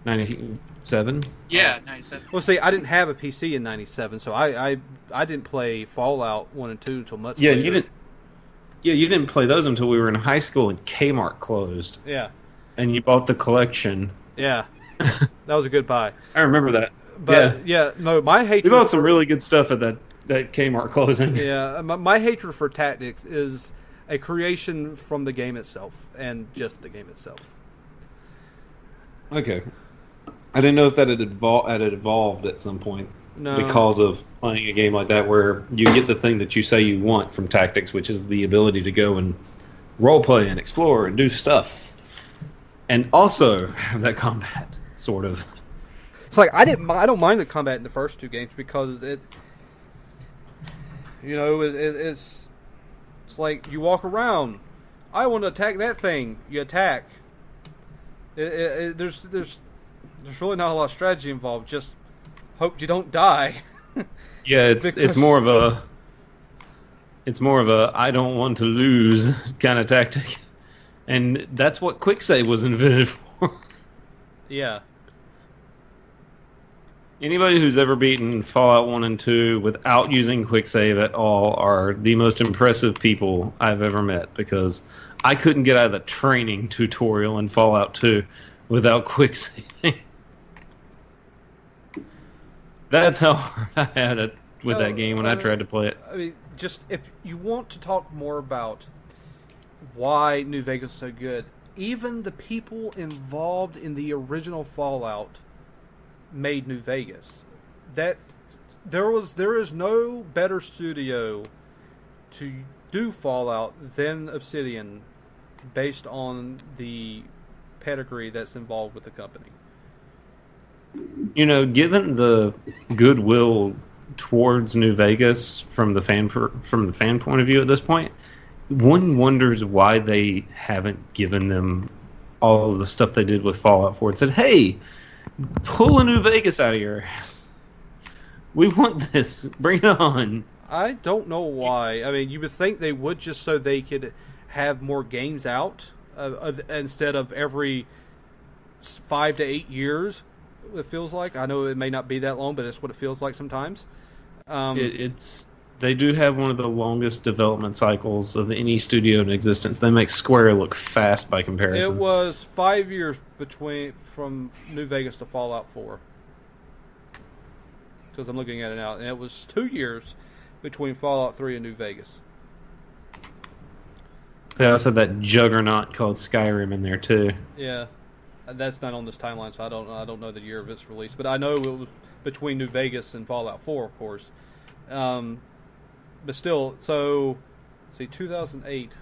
Speaker 1: 97?
Speaker 3: Yeah, 97.
Speaker 2: Well, see, I didn't have a PC in 97, so I didn't play Fallout 1 and 2 until much later.
Speaker 1: You didn't play those until we were in high school and Kmart closed.
Speaker 2: Yeah.
Speaker 1: And you bought the collection.
Speaker 2: Yeah. That was a good buy.
Speaker 1: I remember that.
Speaker 2: But, no, my hatred...
Speaker 1: We bought some really good stuff at that Kmart closing.
Speaker 2: Yeah, my hatred for Tactics is a creation from the game itself, and just the game itself.
Speaker 1: Okay. I didn't know if that had evolved at some point.
Speaker 2: No.
Speaker 1: Because of playing a game like that where you get the thing that you say you want from Tactics, which is the ability to go and roleplay and explore and do stuff. And also have that combat, sort of.
Speaker 2: It's like I don't mind the combat in the first two games because it's like you walk around. I want to attack that thing. You attack. There's really not a lot of strategy involved. Just hope you don't die.
Speaker 1: Yeah, it's more of a I don't want to lose kind of tactic, and that's what quick save was invented for.
Speaker 2: Yeah.
Speaker 1: Anybody who's ever beaten Fallout 1 and 2 without using quick save at all are the most impressive people I've ever met, because I couldn't get out of the training tutorial in Fallout 2 without quick saving. That's how hard I had it with that game when I tried to play it.
Speaker 2: I mean, just if you want to talk more about why New Vegas is so good, even the people involved in the original Fallout made New Vegas. That there is no better studio to do Fallout than Obsidian, based on the pedigree that's involved with the company.
Speaker 1: Given the goodwill towards New Vegas from the fan point of view at this point, one wonders why they haven't given them all of the stuff they did with Fallout 4 and said, "Hey, pull a New Vegas out of your ass. We want this. Bring it on."
Speaker 2: I don't know why. I mean, you would think they would, just so they could have more games out instead of every 5 to 8 years. It feels like. I know it may not be that long, but it's what it feels like sometimes.
Speaker 1: They do have one of the longest development cycles of any studio in existence. They make Square look fast by comparison.
Speaker 2: It was 5 years from New Vegas to Fallout 4. because I'm looking at it now, and it was 2 years between Fallout 3 and New Vegas.
Speaker 1: They also had that juggernaut called Skyrim in there too.
Speaker 2: Yeah, that's not on this timeline, so I don't know the year of its release, but I know it was between New Vegas and Fallout 4, of course. But still, so see, 2008.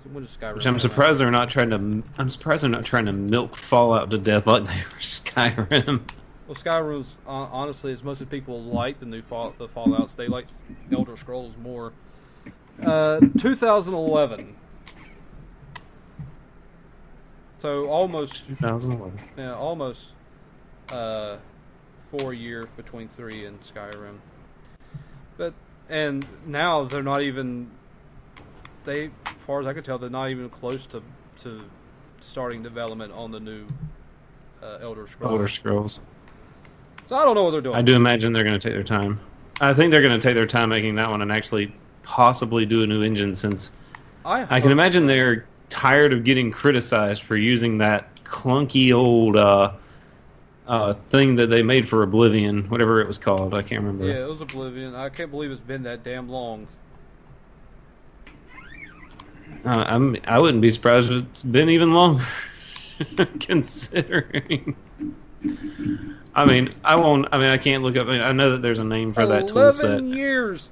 Speaker 2: So when did Skyrim?
Speaker 1: Which I'm surprised they're not trying to. I'm surprised they're not trying to milk Fallout to death like they were Skyrim.
Speaker 2: Well, Skyrim, honestly, as most of people like the Fallouts, they like Elder Scrolls more. 2011. So almost
Speaker 1: 2011.
Speaker 2: Yeah, almost 4 years between 3 and Skyrim. And now they're not even. As far as I can tell, they're not even close to starting development on the new Elder Scrolls.
Speaker 1: Elder Scrolls.
Speaker 2: So I don't know what they're doing.
Speaker 1: I do imagine they're going to take their time. I think they're going to take their time making that one and actually possibly do a new engine, since I can imagine they're tired of getting criticized for using that clunky old thing that they made for Oblivion, whatever it was called. I can't remember.
Speaker 2: Yeah, it was Oblivion. I can't believe it's been that damn long.
Speaker 1: I wouldn't be surprised if it's been even longer, considering. I can't look up. I know that there's a name for that tool set.
Speaker 2: 11 years.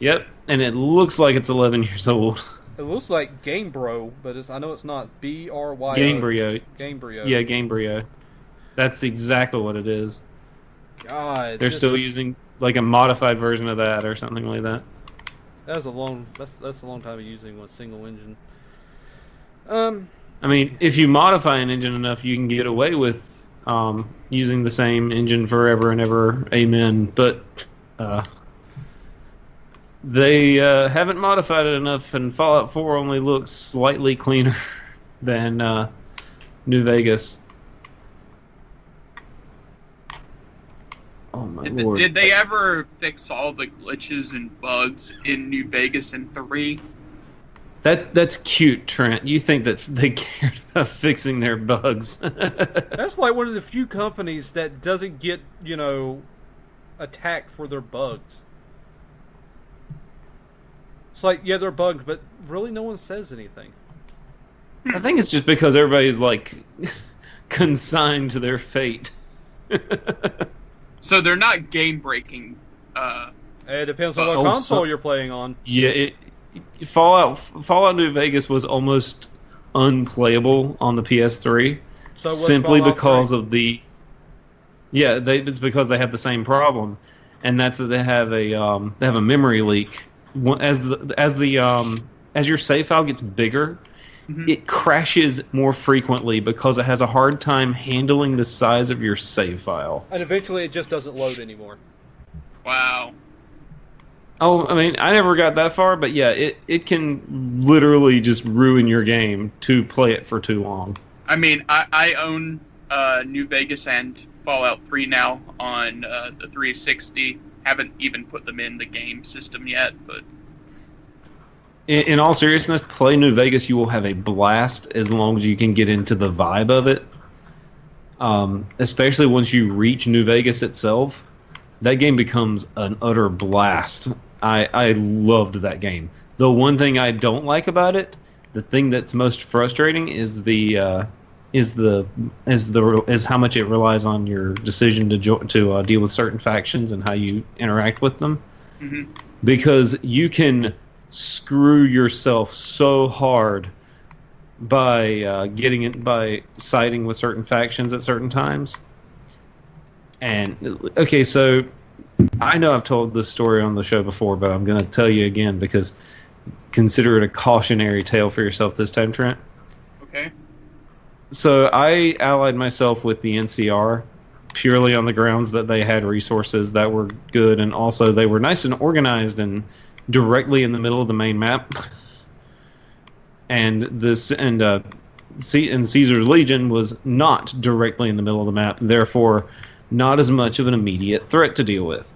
Speaker 1: Yep, and it looks like it's 11 years old.
Speaker 2: It looks like Game Bro, but I know it's not. BRYO.
Speaker 1: Gamebryo.
Speaker 2: Gamebryo.
Speaker 1: Yeah, Gamebryo. That's exactly what it is.
Speaker 2: God.
Speaker 1: They're still using like a modified version of that or something like that.
Speaker 2: That's a long time of using one single engine.
Speaker 1: I mean, if you modify an engine enough, you can get away with using the same engine forever and ever. Amen. But they haven't modified it enough, and Fallout 4 only looks slightly cleaner than New Vegas. Oh my lord!
Speaker 3: Did they ever fix all the glitches and bugs in New Vegas and 3?
Speaker 1: That's cute, Trent. You think that they cared about fixing their bugs?
Speaker 2: That's like one of the few companies that doesn't get, attacked for their bugs. It's like, yeah, they're bugs, but really no one says anything.
Speaker 1: I think it's just because everybody's like consigned to their fate.
Speaker 3: So they're not game-breaking.
Speaker 2: It depends on what console you're playing on.
Speaker 1: Yeah, Fallout New Vegas was almost unplayable on the PS3, simply because of the. Yeah, it's because they have the same problem, and that's that they have a memory leak. As your save file gets bigger, it crashes more frequently because it has a hard time handling the size of your save file.
Speaker 2: And eventually it just doesn't load anymore.
Speaker 3: Wow.
Speaker 1: Oh, I mean, I never got that far, but yeah, it can literally just ruin your game to play it for too long.
Speaker 3: I mean, I own New Vegas and Fallout 3 now on the 360. Haven't even put them in the game system yet, but...
Speaker 1: In all seriousness, play New Vegas. You will have a blast as long as you can get into the vibe of it. Especially once you reach New Vegas itself, that game becomes an utter blast. I loved that game. The one thing I don't like about it, the thing that's most frustrating, is how much it relies on your decision to deal with certain factions and how you interact with them. Mm-hmm. Because you can screw yourself so hard by siding with certain factions at certain times. And okay, so I know I've told this story on the show before, but I'm going to tell you again because consider it a cautionary tale for yourself this time, Trent.
Speaker 3: Okay.
Speaker 1: So I allied myself with the NCR purely on the grounds that they had resources that were good, and also they were nice and organized and directly in the middle of the main map. And Caesar's Legion was not directly in the middle of the map, therefore not as much of an immediate threat to deal with.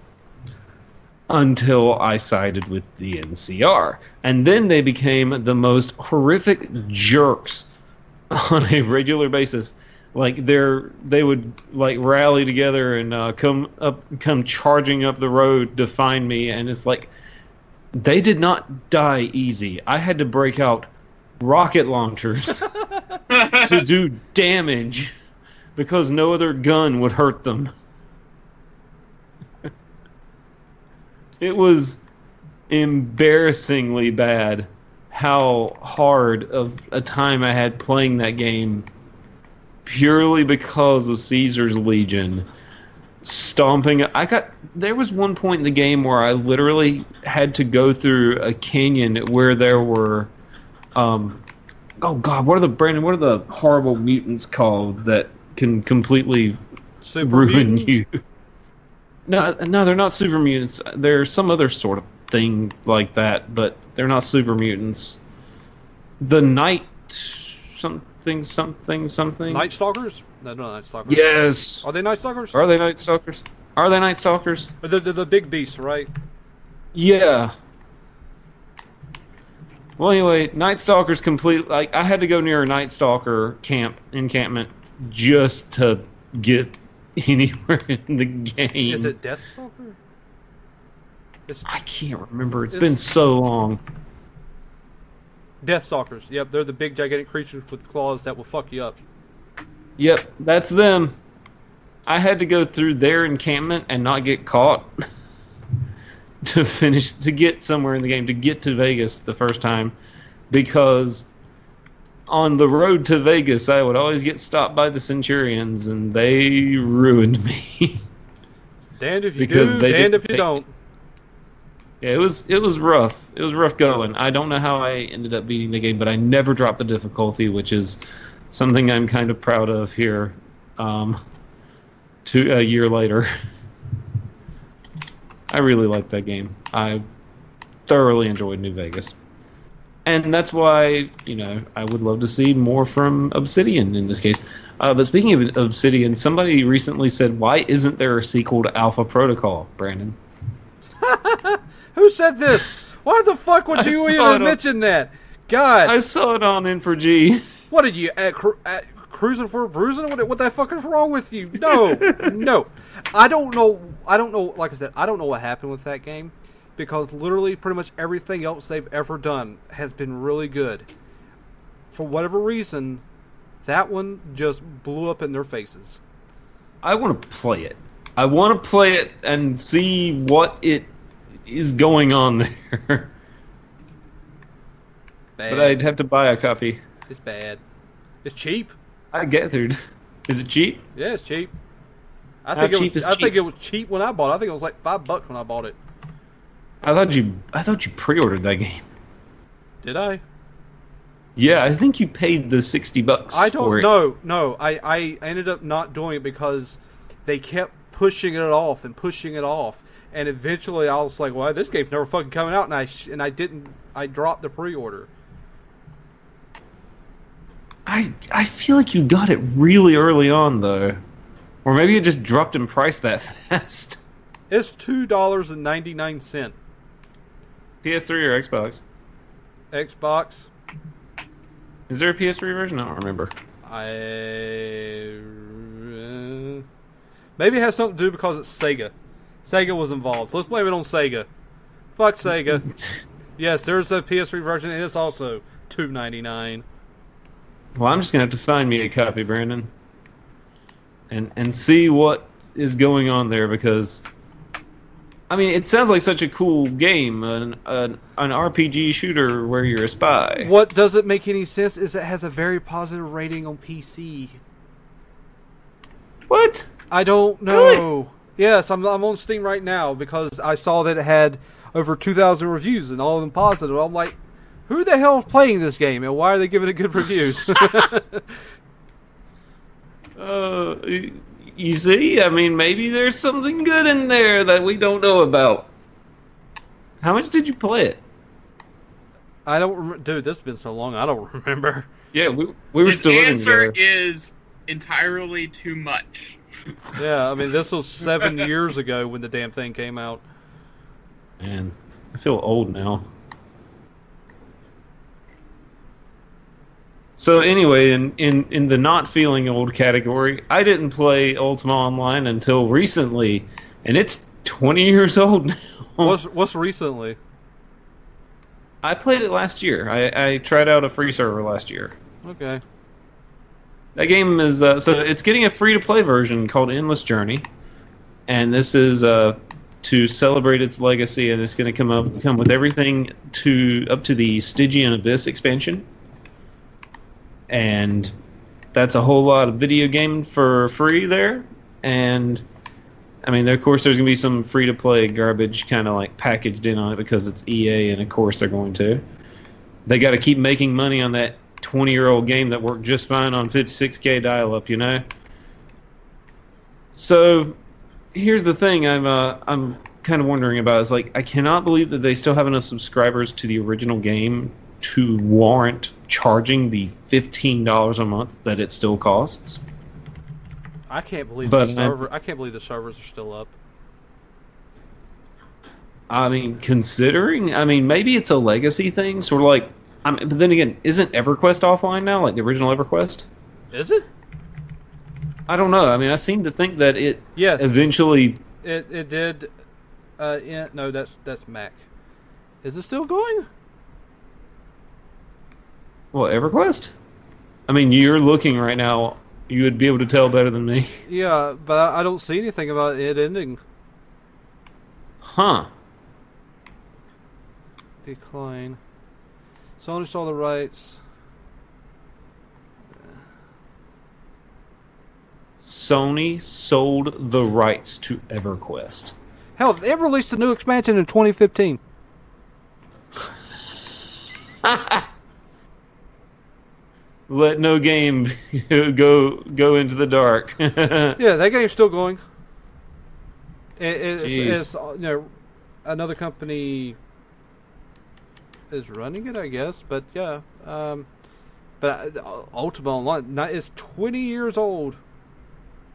Speaker 1: Until I sided with the NCR. And then they became the most horrific jerks on a regular basis. Like they would like rally together and come charging up the road to find me, and it's like they did not die easy. I had to break out rocket launchers to do damage because no other gun would hurt them. It was embarrassingly bad how hard of a time I had playing that game purely because of Caesar's Legion. There was one point in the game where I literally had to go through a canyon where there were oh god, what are the horrible mutants called that can completely ruin you? No, they're not super mutants. They're some other sort of thing like that, but they're not super mutants. The night something.
Speaker 2: Night Stalkers? No, Night Stalkers.
Speaker 1: Yes.
Speaker 2: Are they Night Stalkers?
Speaker 1: Are they Night Stalkers?
Speaker 2: They're the big beasts, right?
Speaker 1: Yeah. Well, anyway, Night Stalkers complete. Like, I had to go near a Night Stalker encampment just to get anywhere in the game.
Speaker 2: Is it Deathstalker?
Speaker 1: I can't remember. It's been so long.
Speaker 2: Deathstalkers. Yep, they're the big gigantic creatures with claws that will fuck you up.
Speaker 1: Yep, that's them. I had to go through their encampment and not get caught to get somewhere in the game, to get to Vegas the first time, because on the road to Vegas I would always get stopped by the Centurions, and they ruined me.
Speaker 2: Damned if you do, damned if you don't.
Speaker 1: Yeah, it was rough. It was rough going. I don't know how I ended up beating the game, but I never dropped the difficulty, which is something I'm kind of proud of here. A year later, I really liked that game. I thoroughly enjoyed New Vegas, and that's why I would love to see more from Obsidian in this case. But speaking of Obsidian, somebody recently said, "Why isn't there a sequel to Alpha Protocol?" Brandon.
Speaker 2: Who said this? Why the fuck would you even mention that? God.
Speaker 1: I saw it on Infra-G.
Speaker 2: What are you, cruising for a bruising? What the fuck is wrong with you? No. No. I don't know, like I said, I don't know what happened with that game, because literally pretty much everything else they've ever done has been really good. For whatever reason, that one just blew up in their faces.
Speaker 1: I want to play it. I want to play it and see what it is going on there.
Speaker 2: Bad.
Speaker 1: But I'd have to buy a copy.
Speaker 2: It's bad. It's cheap.
Speaker 1: I gathered. Is it cheap?
Speaker 2: Yeah, it's cheap. I
Speaker 1: How
Speaker 2: think
Speaker 1: cheap is
Speaker 2: I think it was cheap when I bought it. I think it was like $5 when I bought it.
Speaker 1: I thought you pre-ordered that game.
Speaker 2: Did I?
Speaker 1: Yeah, I think you paid the $60
Speaker 2: I don't
Speaker 1: for it.
Speaker 2: No. I ended up not doing it because they kept pushing it off, and eventually I was like, well, this game's never fucking coming out, and I dropped the pre-order.
Speaker 1: I feel like you got it really early on, though. Or maybe it just dropped in price that fast.
Speaker 2: It's $2.99.
Speaker 1: PS3 or Xbox?
Speaker 2: Xbox.
Speaker 1: Is there a PS3 version? I don't remember.
Speaker 2: Maybe it has something to do because it's Sega. Sega was involved. Let's blame it on Sega. Fuck Sega. Yes, there's a PS3 version, and it's also $2.99.
Speaker 1: Well, I'm just gonna have to find me a copy, Brandon, and see what is going on there, because I mean, it sounds like such a cool game, an RPG shooter where you're a spy.
Speaker 2: What doesn't make any sense is it has a very positive rating on PC.
Speaker 1: What?
Speaker 2: I don't know. Really? Yes, I'm on Steam right now because I saw that it had over 2,000 reviews and all of them positive. I'm like, who the hell is playing this game and why are they giving it good reviews?
Speaker 1: You see, I mean, maybe there's something good in there that we don't know about. How much did you play it?
Speaker 2: I don't remember. Dude, this has been so long, I don't remember.
Speaker 1: Yeah, we were still living together.
Speaker 3: His answer is entirely too much.
Speaker 2: Yeah, I mean, this was 7 years ago when the damn thing came out.
Speaker 1: Man, I feel old now. So anyway, in the not feeling old category, I didn't play Ultima Online until recently, and it's 20 years old now.
Speaker 2: What's recently?
Speaker 1: I played it last year. I tried out a free server last year.
Speaker 2: Okay.
Speaker 1: That game is so it's getting a free-to-play version called Endless Journey, and this is to celebrate its legacy, and it's going to come with everything up to the Stygian Abyss expansion. And that's a whole lot of video game for free there. And I mean, of course, there's going to be some free-to-play garbage kind of like packaged in on it because it's EA, and of course they're going to. They got to keep making money on that 20-year-old game that worked just fine on 56K dial-up, you know? So here's the thing I'm kind of wondering about is, like, I cannot believe that they still have enough subscribers to the original game to warrant charging the $15 a month that it still costs.
Speaker 2: I can't believe the servers are still up.
Speaker 1: I mean, maybe it's a legacy thing, sort of like. But then again, isn't EverQuest offline now, like the original EverQuest?
Speaker 2: Is it?
Speaker 1: I don't know. I mean, I seem to think that it eventually.
Speaker 2: It did. Yeah, no, that's Mac. Is it still going?
Speaker 1: Well, EverQuest? I mean, you're looking right now. You would be able to tell better than me.
Speaker 2: Yeah, but I don't see anything about it ending.
Speaker 1: Huh.
Speaker 2: Decline. Sony saw the rights.
Speaker 1: Sony sold the rights to EverQuest.
Speaker 2: Hell, they released a new expansion in 2015.
Speaker 1: Let no game go into the dark.
Speaker 2: Yeah, that game's still going. It's another company is running it, I guess. But yeah, but Ultima Online is 20 years old.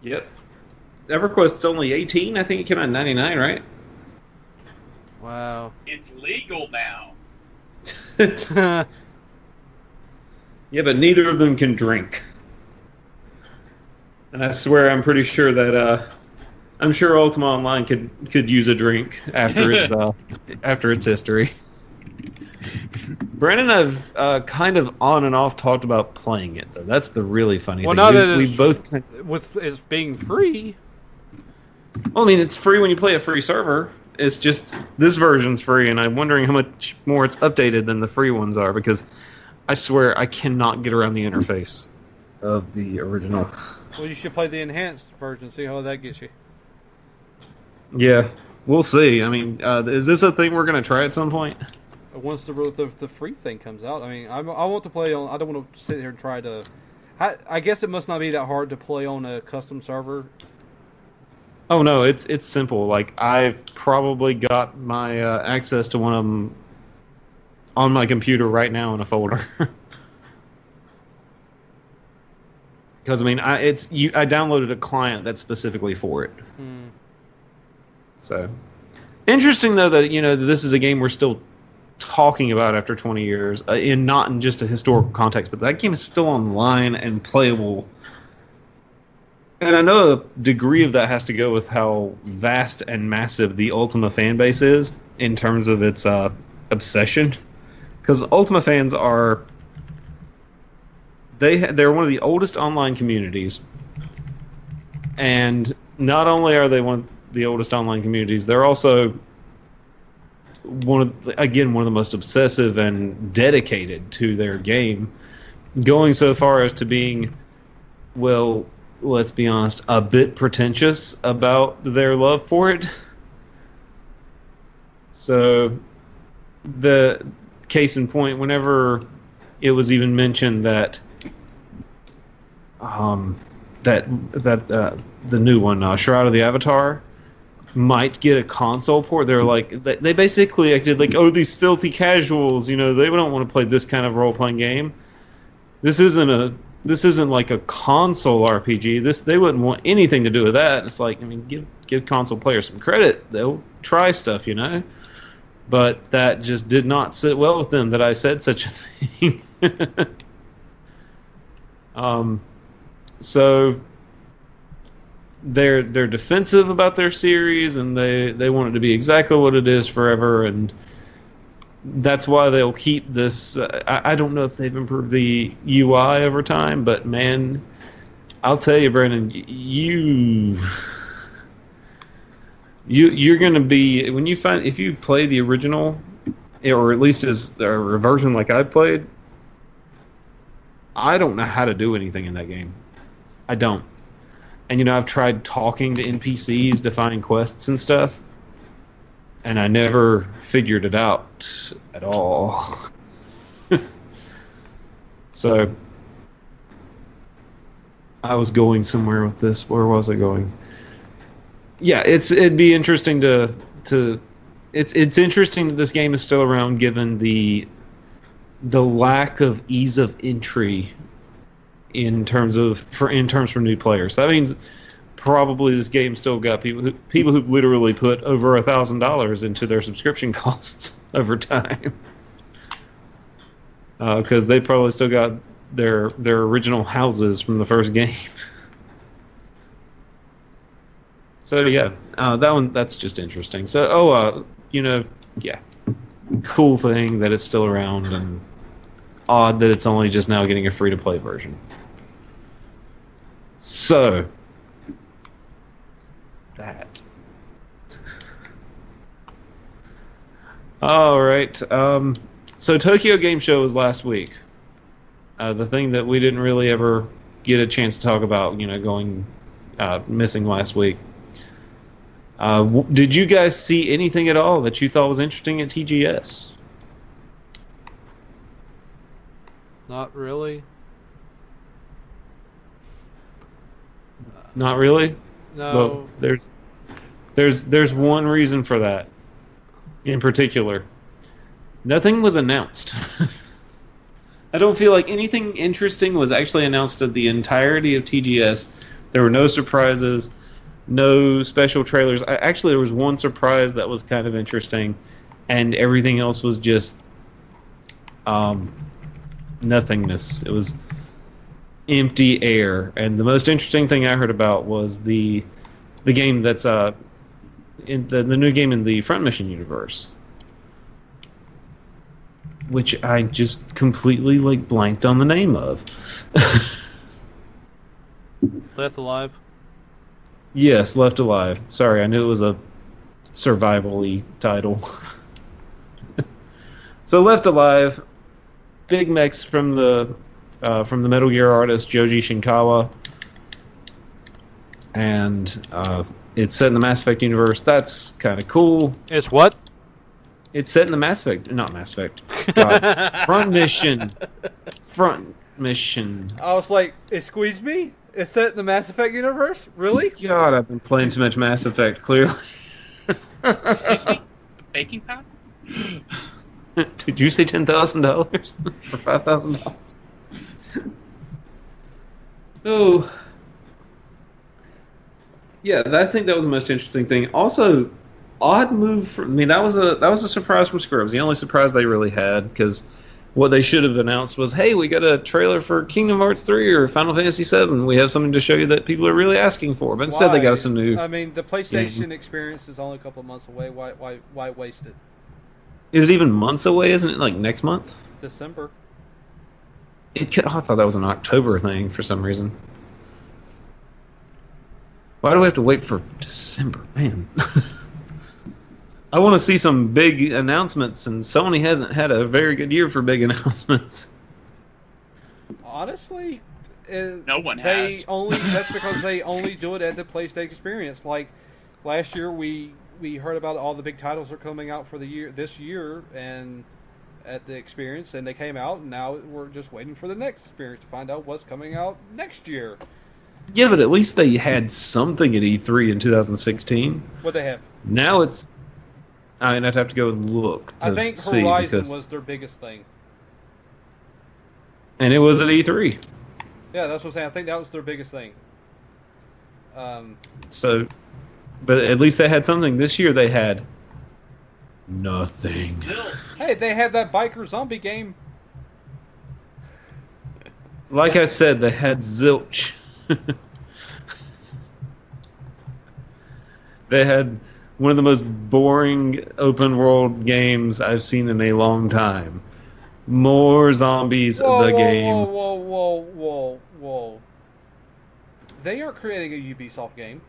Speaker 1: Yep. EverQuest's only 18. I think it came out in 99, right?
Speaker 2: Wow.
Speaker 3: It's legal now.
Speaker 1: Yeah, but neither of them can drink. And I swear, I'm pretty sure that I'm sure Ultima Online could use a drink after its history. Brandon and I've kind of on and off talked about playing it, though. That's the really funny thing.
Speaker 2: Now that
Speaker 1: we both
Speaker 2: with it's being free.
Speaker 1: Well, I mean, it's free when you play a free server. It's just this version's free, and I'm wondering how much more it's updated than the free ones are, because I swear I cannot get around the interface of the original.
Speaker 2: Well, you should play the enhanced version, see how that gets you.
Speaker 1: Yeah, we'll see. I mean, is this a thing we're going to try at some point?
Speaker 2: Once the free thing comes out. I mean, I want to play on. I don't want to sit here and try to. I guess it must not be that hard to play on a custom server.
Speaker 1: Oh no, it's simple. Like, I've probably got my access to one of them on my computer right now in a folder. Because I mean, I downloaded a client that's specifically for it. So interesting though that this is a game we're still talking about after 20 years, not in just a historical context, but that game is still online and playable. And I know a degree of that has to go with how vast and massive the Ultima fan base is in terms of its obsession. Because Ultima fans are... They're one of the oldest online communities. And not only are they one of the oldest online communities, they're also one of the most obsessive and dedicated to their game. Going so far as to being, well, let's be honest, a bit pretentious about their love for it. So, the case in point, whenever it was even mentioned that the new one, Shroud of the Avatar, might get a console port, they're like, they basically acted like, oh, these filthy casuals, they don't want to play this kind of role-playing game. This isn't like a console RPG. They wouldn't want anything to do with that. It's like, I mean, give console players some credit. They'll try stuff, But that just did not sit well with them that I said such a thing. So they're defensive about their series, and they want it to be exactly what it is forever, and that's why they'll keep this. I don't know if they've improved the UI over time, but man, I'll tell you, Brandon, you're going to be, when you find, if you play the original, or at least as a version like I played, I don't know how to do anything in that game. I don't. And I've tried talking to NPCs to find quests and stuff, and I never figured it out at all. So I was going somewhere with this. Where was I going? Yeah, it'd be interesting to it's interesting that this game is still around, given the lack of ease of entry in terms for new players. That means probably this game still got people who've literally put over $1,000 into their subscription costs over time, because they probably still got their original houses from the first game. So yeah, that's just interesting. So yeah, cool thing that it's still around, and odd that it's only just now getting a free-to-play version. So that. All right. So Tokyo Game Show was last week. The thing that we didn't really ever get a chance to talk about, going missing last week. Did you guys see anything at all that you thought was interesting at TGS?
Speaker 2: Not really.
Speaker 1: Not really?
Speaker 2: No.
Speaker 1: Well, there's one reason for that in particular. Nothing was announced. I don't feel like anything interesting was actually announced at the entirety of TGS. There were no surprises, no special trailers. Actually, there was one surprise that was kind of interesting, and everything else was just nothingness. It was empty air. And the most interesting thing I heard about was the game that's in the new game in the Front Mission universe, which I just completely blanked on the name of.
Speaker 2: Left Alive?
Speaker 1: Yes, Left Alive. Sorry, I knew it was a survival-y title. So Left Alive, big mechs from the Metal Gear artist Joji Shinkawa, and it's set in the Mass Effect universe. That's kind of cool.
Speaker 2: It's what?
Speaker 1: It's set in the not Mass Effect. God. Front Mission. I
Speaker 2: was like, excuse me? It's set in the Mass Effect universe? Really?
Speaker 1: God, I've been playing too much Mass Effect, clearly.
Speaker 3: Excuse me? Baking powder?
Speaker 1: Did you say $10,000 for $5,000? Oh, yeah, I think that was the most interesting thing. Also, odd move. That was a surprise from Square. It was the only surprise they really had, because what they should have announced was, hey, we got a trailer for Kingdom Hearts 3 or Final Fantasy 7. We have something to show you that people are really asking for. But instead, they got us a new.
Speaker 2: I mean, the PlayStation experience is only a couple of months away. Why waste it?
Speaker 1: Is it even months away? Isn't it next month?
Speaker 2: December.
Speaker 1: I thought that was an October thing for some reason. Why do we have to wait for December, man? I want to see some big announcements, and Sony hasn't had a very good year for big announcements.
Speaker 2: Honestly,
Speaker 3: no one has.
Speaker 2: That's because they only do it at the PlayStation experience. Like last year, we heard about all the big titles are coming out for this year, and at the experience, and they came out, and now we're just waiting for the next experience to find out what's coming out next year.
Speaker 1: Yeah, but at least they had something at E3 in 2016.
Speaker 2: What they have?
Speaker 1: Now it's. I'd have to go and look to
Speaker 2: I think
Speaker 1: see,
Speaker 2: Horizon was their biggest thing.
Speaker 1: And it was at E3.
Speaker 2: Yeah, that's what I'm saying. I think that was their biggest thing.
Speaker 1: So, but at least they had something. This year they had nothing.
Speaker 2: Hey, they had that biker zombie game.
Speaker 1: Like I said, they had zilch. They had one of the most boring open world games I've seen in a long time. More zombies, game.
Speaker 2: Whoa. They aren't creating a Ubisoft game.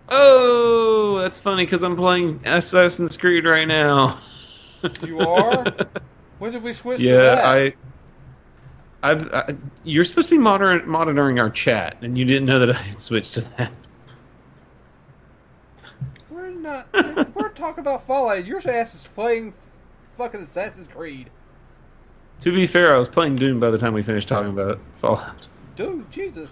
Speaker 1: Oh, that's funny because I'm playing Assassin's Creed right now.
Speaker 2: You are? When did we switch to that?
Speaker 1: You're supposed to be monitoring our chat, and you didn't know that I had switched to that.
Speaker 2: We're talking about Fallout. Your ass is playing fucking Assassin's Creed.
Speaker 1: To be fair, I was playing Doom by the time we finished talking about Fallout.
Speaker 2: Doom, Jesus.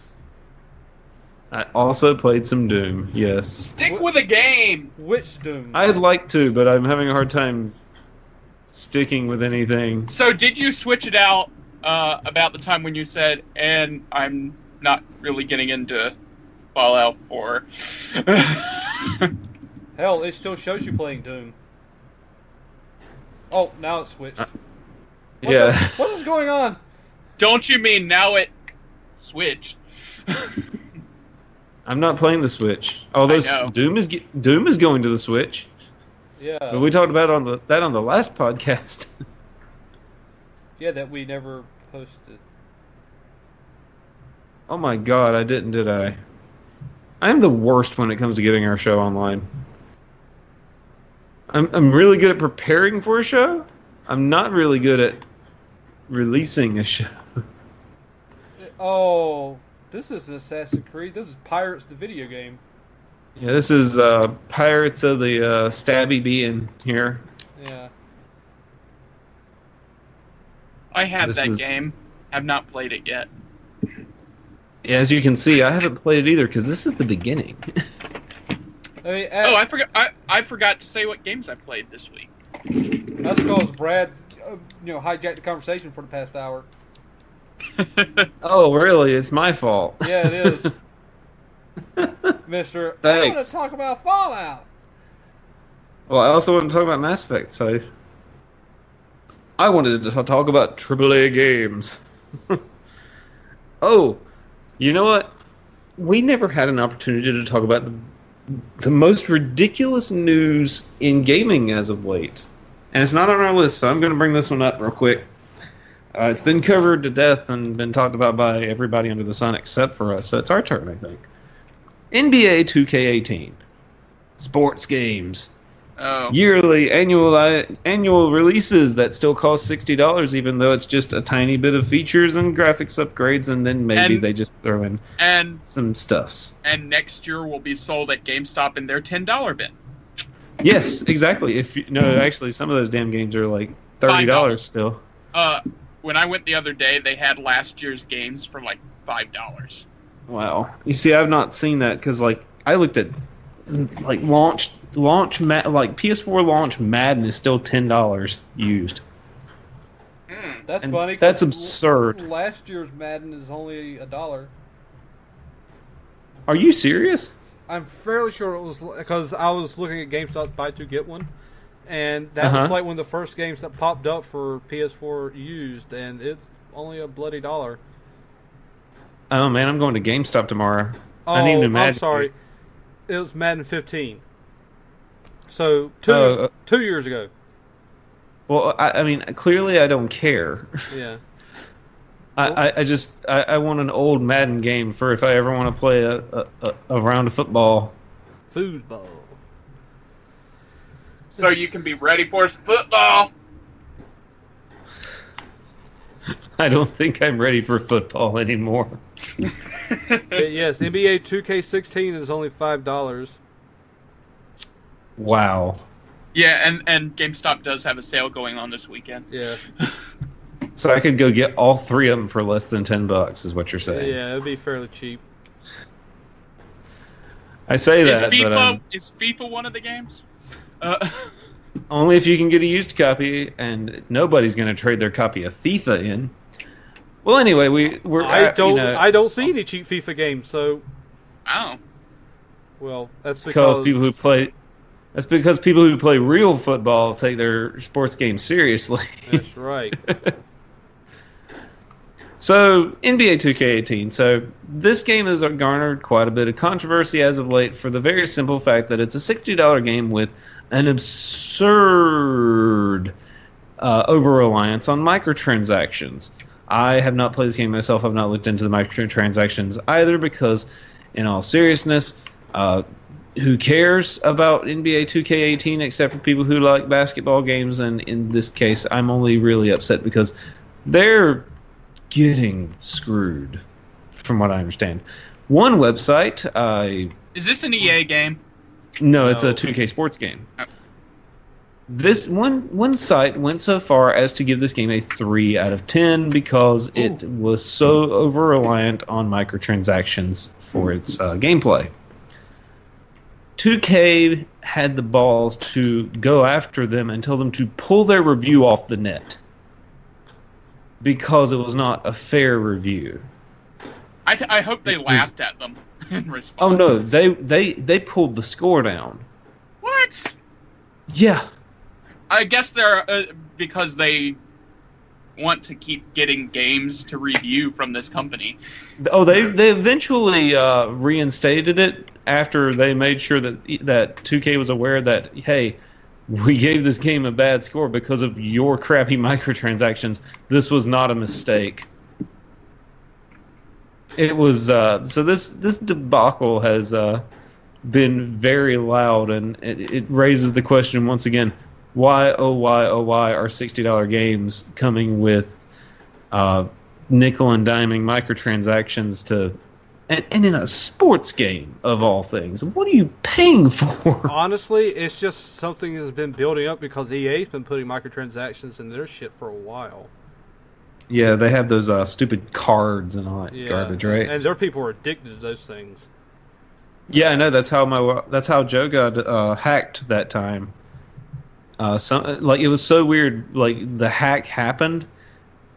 Speaker 1: I also played some Doom, yes.
Speaker 3: Stick with a game!
Speaker 2: Which Doom?
Speaker 1: I'd like to, but I'm having a hard time sticking with anything.
Speaker 3: So did you switch it out about the time when you said, and I'm not really getting into Fallout 4?
Speaker 2: Hell, it still shows you playing Doom. Oh, now it's switched. What is going on?
Speaker 3: Don't you mean now it switched?
Speaker 1: I'm not playing the Switch. Although Doom is going to the Switch.
Speaker 2: Yeah.
Speaker 1: But we talked about that on the last podcast.
Speaker 2: Yeah, that we never posted.
Speaker 1: Oh my god, I didn't, did I? I'm the worst when it comes to getting our show online. I'm really good at preparing for a show. I'm not really good at releasing a show.
Speaker 2: Oh, this is Assassin's Creed. This is Pirates, the video game.
Speaker 1: Yeah, this is Pirates of the Stabby Bean here.
Speaker 2: Yeah.
Speaker 3: I have that game. Have not played it yet.
Speaker 1: Yeah, as you can see, I haven't played it either because this is the beginning.
Speaker 2: I mean,
Speaker 3: I forgot. I forgot to say what games I played this week.
Speaker 2: That's because Brad, hijacked the conversation for the past hour.
Speaker 1: Oh, really? It's my fault.
Speaker 2: Yeah, it is. Mister, I want to talk about Fallout.
Speaker 1: Well, I also want to talk about Mass Effect, so I wanted to talk about AAA games. Oh, you know what? We never had an opportunity to talk about the most ridiculous news in gaming as of late. And it's not on our list, so I'm going to bring this one up real quick. It's been covered to death and been talked about by everybody under the sun except for us, so it's our turn, I think. NBA 2K18. Sports games.
Speaker 3: Oh.
Speaker 1: Yearly, annual releases that still cost $60, even though it's just a tiny bit of features and graphics upgrades, and then maybe they just throw in some stuffs.
Speaker 3: And next year will be sold at GameStop in their $10 bin.
Speaker 1: Yes, exactly. Actually, some of those damn games are like $30 still.
Speaker 3: When I went the other day, they had last year's games for like $5.
Speaker 1: Wow. You see, I've not seen that because I looked at PS4 launch Madden is still $10 used.
Speaker 2: That's funny.
Speaker 1: That's absurd.
Speaker 2: Last year's Madden is only $1.
Speaker 1: Are you serious?
Speaker 2: I'm fairly sure it was because I was looking at GameStop buy two get one, and that was like one of the first games that popped up for PS4 used, and it's only a bloody $1.
Speaker 1: Oh man, I'm going to GameStop tomorrow.
Speaker 2: Oh,
Speaker 1: I need to Madden.
Speaker 2: I'm sorry. It was Madden 15. So two years ago.
Speaker 1: Well, I mean, clearly I don't care.
Speaker 2: Yeah.
Speaker 1: I want an old Madden game for if I ever want to play a round of football.
Speaker 2: Foosball.
Speaker 3: So you can be ready for some football.
Speaker 1: I don't think I'm ready for football anymore.
Speaker 2: Yes, NBA 2K16 is only $5.
Speaker 1: Wow.
Speaker 3: Yeah, and GameStop does have a sale going on this weekend.
Speaker 2: Yeah.
Speaker 1: So I could go get all three of them for less than $10, is what you're saying?
Speaker 2: Yeah, it'd be fairly cheap.
Speaker 1: I say
Speaker 3: is
Speaker 1: that,
Speaker 3: FIFA, is FIFA one of the games?
Speaker 1: Only if you can get a used copy, and nobody's going to trade their copy of FIFA in. Well, anyway, I
Speaker 2: don't see any cheap FIFA games, so.
Speaker 3: Oh.
Speaker 2: Well, that's because
Speaker 1: people who play. That's because people who play real football take their sports games seriously.
Speaker 2: That's right.
Speaker 1: So, NBA 2K18. So, this game has garnered quite a bit of controversy as of late for the very simple fact that it's a $60 game with an absurd over-reliance on microtransactions. I have not played this game myself. I've not looked into the microtransactions either because, in all seriousness, who cares about NBA 2K18 except for people who like basketball games? And in this case, I'm only really upset because they're getting screwed, from what I understand. One website,
Speaker 3: Is this an EA game?
Speaker 1: No, it's a 2K sports game.
Speaker 3: Oh.
Speaker 1: This one site went so far as to give this game a 3 out of 10 because it was so over-reliant on microtransactions for its gameplay. 2K had the balls to go after them and tell them to pull their review off the net because it was not a fair review.
Speaker 3: I hope they laughed at them in response.
Speaker 1: Oh no, they pulled the score down.
Speaker 3: What?
Speaker 1: Yeah.
Speaker 3: I guess they're because they want to keep getting games to review from this company.
Speaker 1: Oh, they eventually reinstated it after they made sure that 2K was aware that, hey, we gave this game a bad score because of your crappy microtransactions. This was not a mistake. It was so this debacle has been very loud, and it raises the question once again: why are $60 games coming with nickel and diming microtransactions to? And in a sports game, of all things, what are you paying for?
Speaker 2: Honestly, it's just something that's been building up because EA's been putting microtransactions in their shit for a while.
Speaker 1: Yeah, they have those stupid cards and all that garbage, right?
Speaker 2: And there are people who are addicted to those things.
Speaker 1: Yeah, I know. That's how Joe got hacked that time. It was so weird. Like the hack happened,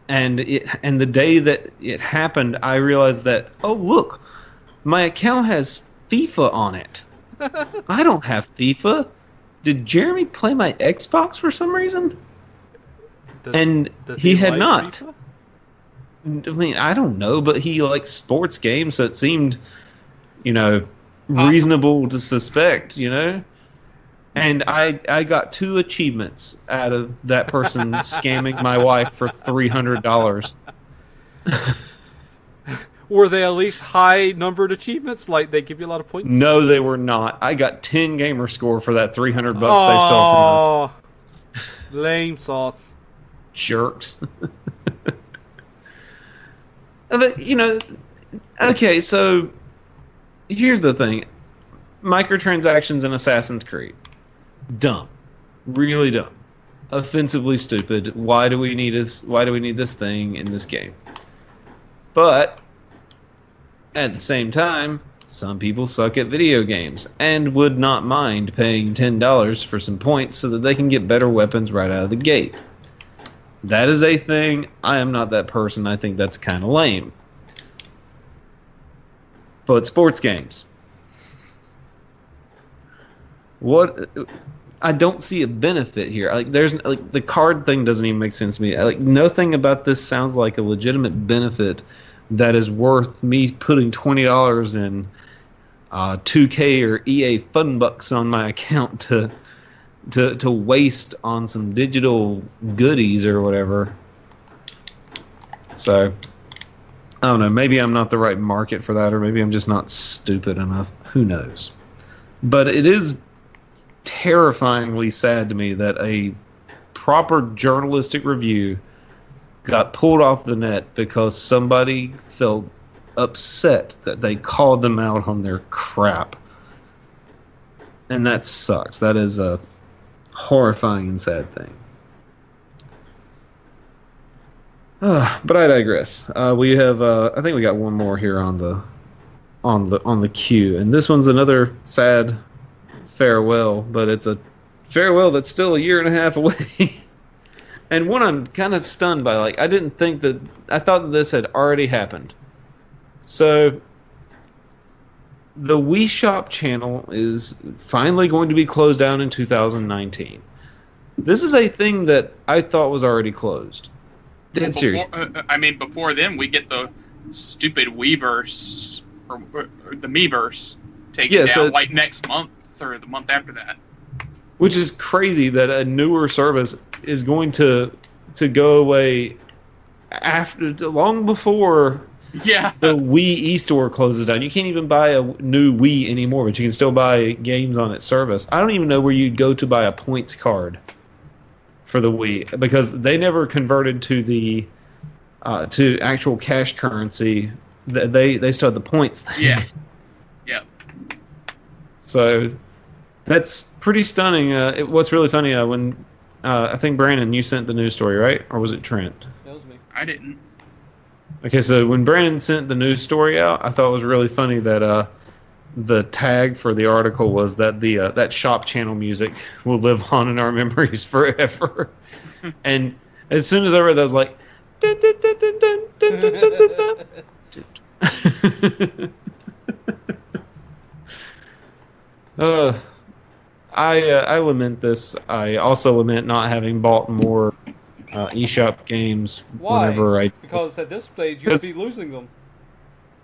Speaker 1: and the day that it happened, I realized that, oh look, my account has FIFA on it. I don't have FIFA. Did Jeremy play my Xbox for some reason? Does he had like not. FIFA? I mean, I don't know, but he likes sports games, so it seemed, reasonable to suspect, And I got 2 achievements out of that person scamming my wife for $300.
Speaker 2: Were they at least high-numbered achievements? Like, they give you a lot of points?
Speaker 1: No, they were not. I got 10 gamer score for that $300 they stole from us.
Speaker 2: Lame sauce.
Speaker 1: Jerks. But, okay, so here's the thing. Microtransactions in Assassin's Creed. Dumb. Really dumb. Offensively stupid. Why do we need this thing in this game? But at the same time, some people suck at video games and would not mind paying $10 for some points so that they can get better weapons right out of the gate. That is a thing. I am not that person. I think that's kind of lame. But sports games. I don't see a benefit here. The card thing doesn't even make sense to me. Nothing about this sounds like a legitimate benefit that is worth me putting $20 in 2K or EA Funbucks on my account to waste on some digital goodies or whatever. So I don't know. Maybe I'm not the right market for that, or maybe I'm just not stupid enough. Who knows? But it is terrifyingly sad to me that a proper journalistic review got pulled off the net because somebody felt upset that they called them out on their crap. And that sucks. That is a horrifying and sad thing. But I digress. We have I think we got one more here on the queue, and this one's another sad farewell, but it's a farewell that's still a year and a half away. And one I'm kind of stunned by. I thought that this had already happened. So the Wii Shop channel is finally going to be closed down in 2019. This is a thing that I thought was already closed. Dead serious.
Speaker 3: Before then, we get the stupid Weverse or the Miiverse taken down like next month or the month after that.
Speaker 1: Which is crazy that a newer service is going to go away long before the Wii eStore closes down. You can't even buy a new Wii anymore, but you can still buy games on its service. I don't even know where you'd go to buy a points card for the Wii, because they never converted to the to actual cash currency. They still had the points thing.
Speaker 3: Yeah. Yep.
Speaker 1: So that's pretty stunning. What's really funny, when I think, Brandon, you sent the news story, right? Or was it Trent?
Speaker 2: That was me.
Speaker 3: I didn't.
Speaker 1: Okay, so when Brandon sent the news story out, I thought it was really funny that the tag for the article was that that shop channel music will live on in our memories forever. And as soon as I read that, I was like, dun, dun, dun, dun, dun, dun, dun, dun, dun, dun. I lament this. I also lament not having bought more eShop games.
Speaker 2: Why?
Speaker 1: Whenever
Speaker 2: because at this stage you'd be losing them.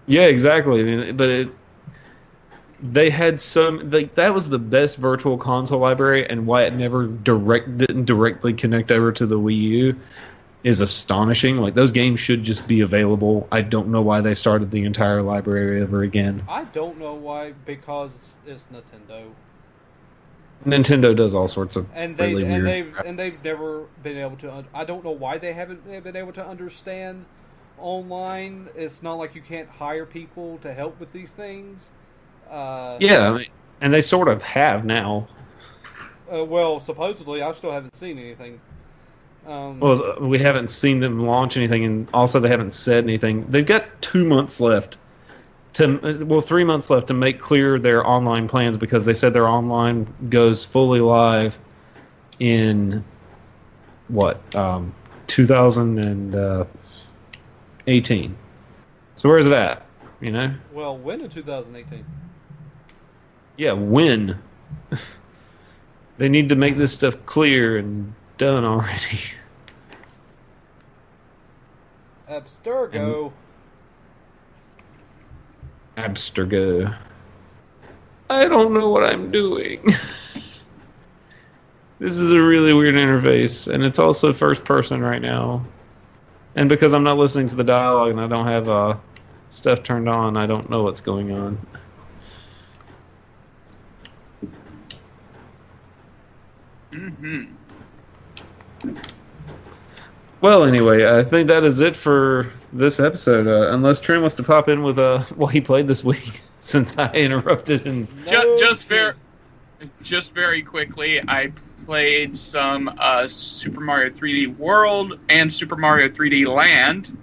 Speaker 1: Yeah, exactly. I mean, but they had that was the best Virtual Console library, and why it never didn't directly connect over to the Wii U is astonishing. Like, those games should just be available. I don't know why they started the entire library over again.
Speaker 2: I don't know why, because it's Nintendo.
Speaker 1: Nintendo does all sorts of really weird
Speaker 2: and they've never been able to. I don't know why they haven't been able to understand online. It's not like you can't hire people to help with these things.
Speaker 1: Yeah, I mean, and they sort of have now.
Speaker 2: Well, supposedly, I still haven't seen anything.
Speaker 1: Well, we haven't seen them launch anything, and also they haven't said anything. They've got 2 months left. 3 months left to make clear their online plans, because they said their online goes fully live in 2018. So where's it at? You know?
Speaker 2: Well, when in 2018?
Speaker 1: Yeah, when? They need to make this stuff clear and done already.
Speaker 2: Abstergo.
Speaker 1: Abstergo. I don't know what I'm doing. This is a really weird interface, and it's also first person right now. And because I'm not listening to the dialogue and I don't have stuff turned on, I don't know what's going on.
Speaker 3: Mm-hmm.
Speaker 1: Well, anyway, I think that is it for this episode. Unless Trent wants to pop in with what he played this week, since I interrupted. And
Speaker 3: just very quickly, I played some Super Mario 3D World and Super Mario 3D Land.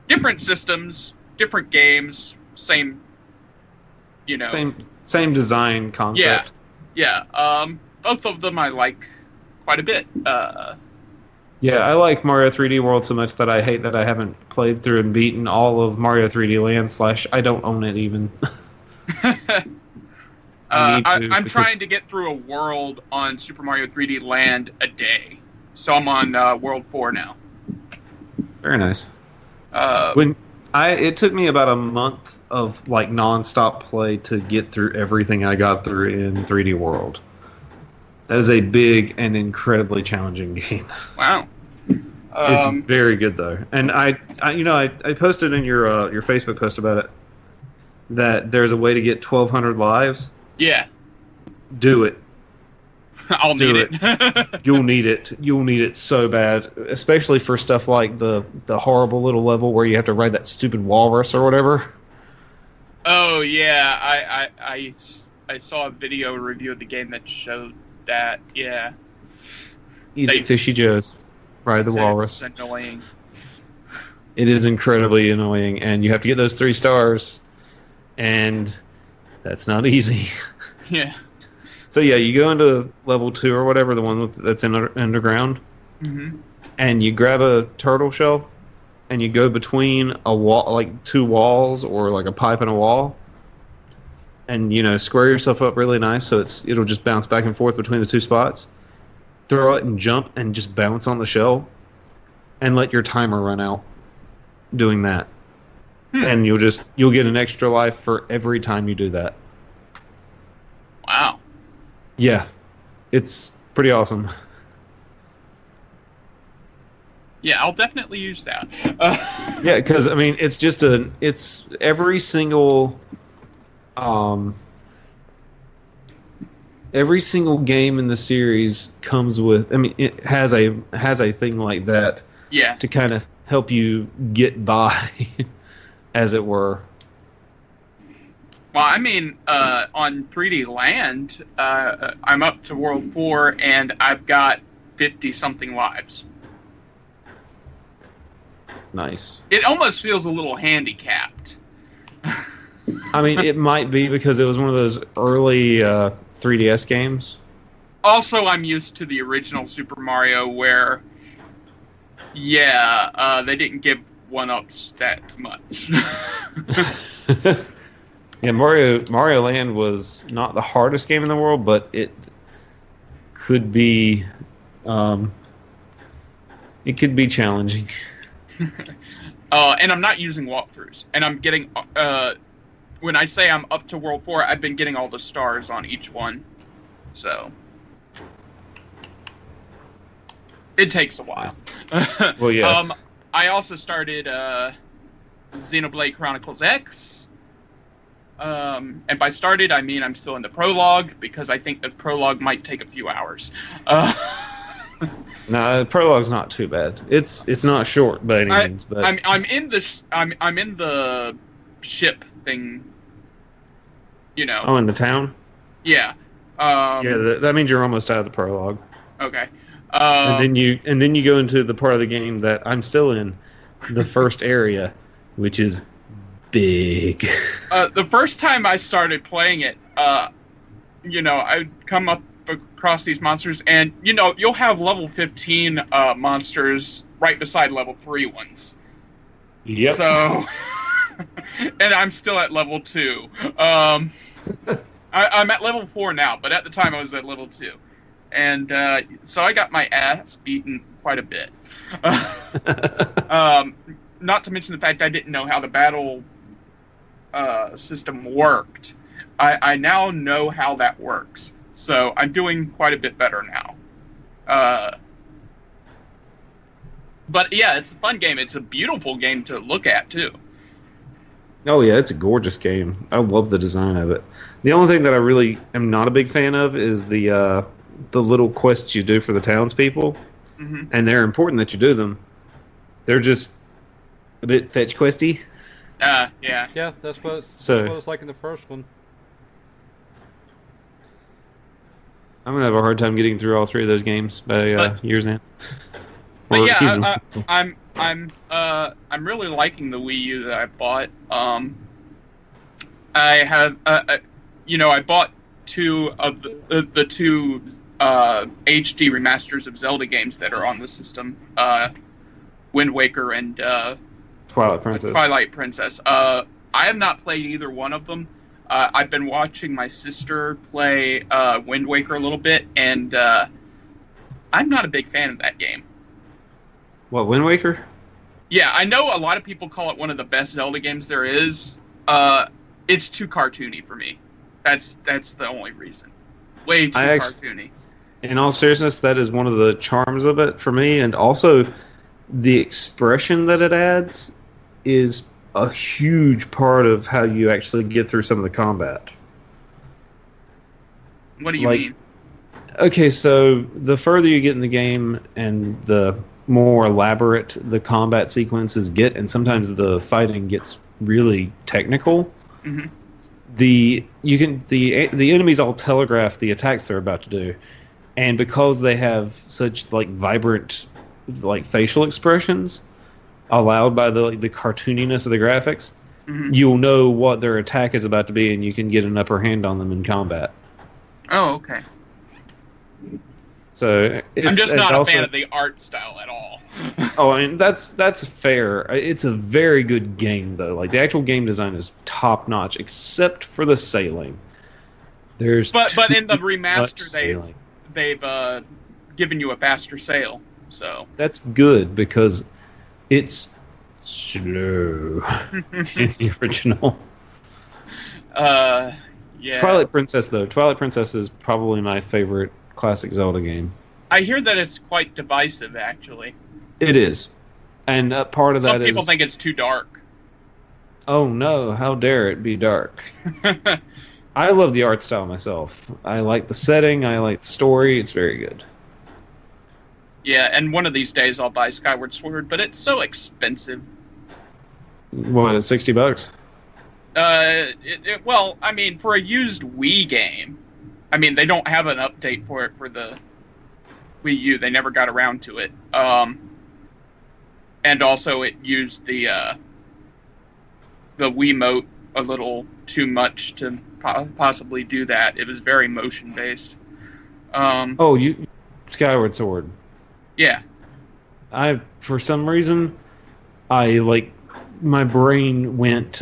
Speaker 3: Different systems, different games, same,
Speaker 1: same design concept.
Speaker 3: Yeah. Both of them I like quite a bit.
Speaker 1: Yeah, I like Mario 3D World so much that I hate that I haven't played through and beaten all of Mario 3D Land / I don't own it even.
Speaker 3: I'm trying to get through a world on Super Mario 3D Land a day. So I'm on World 4 now.
Speaker 1: Very nice. It took me about a month of non-stop play to get through everything I got through in 3D World. That is a big and incredibly challenging game.
Speaker 3: Wow.
Speaker 1: It's very good though, and I posted in your Facebook post about it that there's a way to get 1,200 lives.
Speaker 3: Yeah.
Speaker 1: Do it.
Speaker 3: I'll need it.
Speaker 1: You'll need it. You'll need it so bad, especially for stuff like the horrible little level where you have to ride that stupid walrus or whatever.
Speaker 3: Oh yeah, I saw a video review of the game that showed that. Yeah.
Speaker 1: Eat Fishy Joe's. Ride the walrus.
Speaker 3: It's annoying.
Speaker 1: It is incredibly annoying, and you have to get those 3 stars, and that's not easy.
Speaker 3: Yeah.
Speaker 1: So yeah, you go into level 2 or whatever, the one that's in underground, and you grab a turtle shell, and you go between a wall, like 2 walls, or like a pipe and a wall, and square yourself up really nice so it'll just bounce back and forth between the 2 spots. Throw it and jump and just bounce on the shell. and let your timer run out doing that. And you'll get an extra life for every time you do that.
Speaker 3: Wow.
Speaker 1: Yeah. It's pretty awesome.
Speaker 3: Yeah, I'll definitely use that.
Speaker 1: Yeah, because I mean, it's every single game in the series comes with. I mean, it has a thing like that.
Speaker 3: Yeah.
Speaker 1: To kind of help you get by, as it were.
Speaker 3: Well, I mean, on 3D Land, I'm up to World 4, and I've got 50-something lives.
Speaker 1: Nice.
Speaker 3: It almost feels a little handicapped.
Speaker 1: I mean, it might be because it was one of those early 3DS games.
Speaker 3: Also, I'm used to the original Super Mario where, they didn't give one-ups that much.
Speaker 1: Yeah, Mario Land was not the hardest game in the world, but it could be challenging.
Speaker 3: And I'm not using walkthroughs. And I'm getting, when I say I'm up to World 4, I've been getting all the stars on each one. So, it takes a while.
Speaker 1: Well, yeah.
Speaker 3: I also started Xenoblade Chronicles X. And by started, I mean I'm still in the prologue, because I think the prologue might take a few hours.
Speaker 1: No, the prologue's not too bad. It's not short by any means, but
Speaker 3: I'm in the ship thing. You know.
Speaker 1: Oh, in the town.
Speaker 3: Yeah.
Speaker 1: That means you're almost out of the prologue.
Speaker 3: Okay.
Speaker 1: And then you go into the part of the game that I'm still in, the first area, which is big.
Speaker 3: The first time I started playing it, I'd come up across these monsters, and you'll have level 15 monsters right beside level 3 ones.
Speaker 1: Yep.
Speaker 3: So, and I'm still at level 2. I'm at level 4 now, but at the time I was at level 2, and so I got my ass beaten quite a bit. Not to mention the fact I didn't know how the battle system worked. I now know how that works. So I'm doing quite a bit better now. But yeah, it's a fun game. It's a beautiful game to look at, too.
Speaker 1: Oh yeah, it's a gorgeous game. I love the design of it. The only thing that I really am not a big fan of is the little quests you do for the townspeople. Mm-hmm. And they're important that you do them. They're just a bit fetch questy.
Speaker 3: Yeah.
Speaker 2: Yeah, that's what it's like in the first one.
Speaker 1: I'm gonna have a hard time getting through all 3 of those games by year's end.
Speaker 3: But yeah, I'm really liking the Wii U that I bought. I have, I bought 2 of the 2 HD remasters of Zelda games that are on the system, Wind Waker and
Speaker 1: Twilight Princess.
Speaker 3: I have not played either one of them. I've been watching my sister play Wind Waker a little bit, and I'm not a big fan of that game.
Speaker 1: What, Wind Waker?
Speaker 3: Yeah, I know a lot of people call it one of the best Zelda games there is. It's too cartoony for me. That's the only reason. Way too cartoony.
Speaker 1: In all seriousness, that is one of the charms of it for me, and also the expression that it adds is a huge part of how you actually get through some of the combat.
Speaker 3: What do you mean?
Speaker 1: Okay, so the further you get in the game and the more elaborate the combat sequences get, and sometimes the fighting gets really technical, mm-hmm. the enemies all telegraph the attacks they're about to do. And because they have such vibrant facial expressions allowed by the cartooniness of the graphics, mm-hmm. you'll know what their attack is about to be, and you can get an upper hand on them in combat.
Speaker 3: Oh, okay.
Speaker 1: So
Speaker 3: I'm just not a fan of the art style at all.
Speaker 1: Oh, I mean that's fair. It's a very good game though. The actual game design is top notch, except for the sailing. But
Speaker 3: in the remaster they've given you a faster sail. So
Speaker 1: that's good because it's slow in the original.
Speaker 3: Yeah.
Speaker 1: Twilight Princess, though. Twilight Princess is probably my favorite classic Zelda game.
Speaker 3: I hear that it's quite divisive, actually.
Speaker 1: It is. And part of
Speaker 3: Some
Speaker 1: that
Speaker 3: people
Speaker 1: is...
Speaker 3: think it's too dark.
Speaker 1: Oh, no. How dare it be dark? I love the art style myself. I like the setting. I like the story. It's very good.
Speaker 3: Yeah, and one of these days I'll buy Skyward Sword, but it's so expensive.
Speaker 1: What, it's $60?
Speaker 3: Well, I mean, for a used Wii game, I mean, they don't have an update for it for the Wii U. They never got around to it. And also it used the Wiimote a little too much to possibly do that. It was very motion-based.
Speaker 1: Skyward Sword.
Speaker 3: Yeah.
Speaker 1: For some reason, my brain went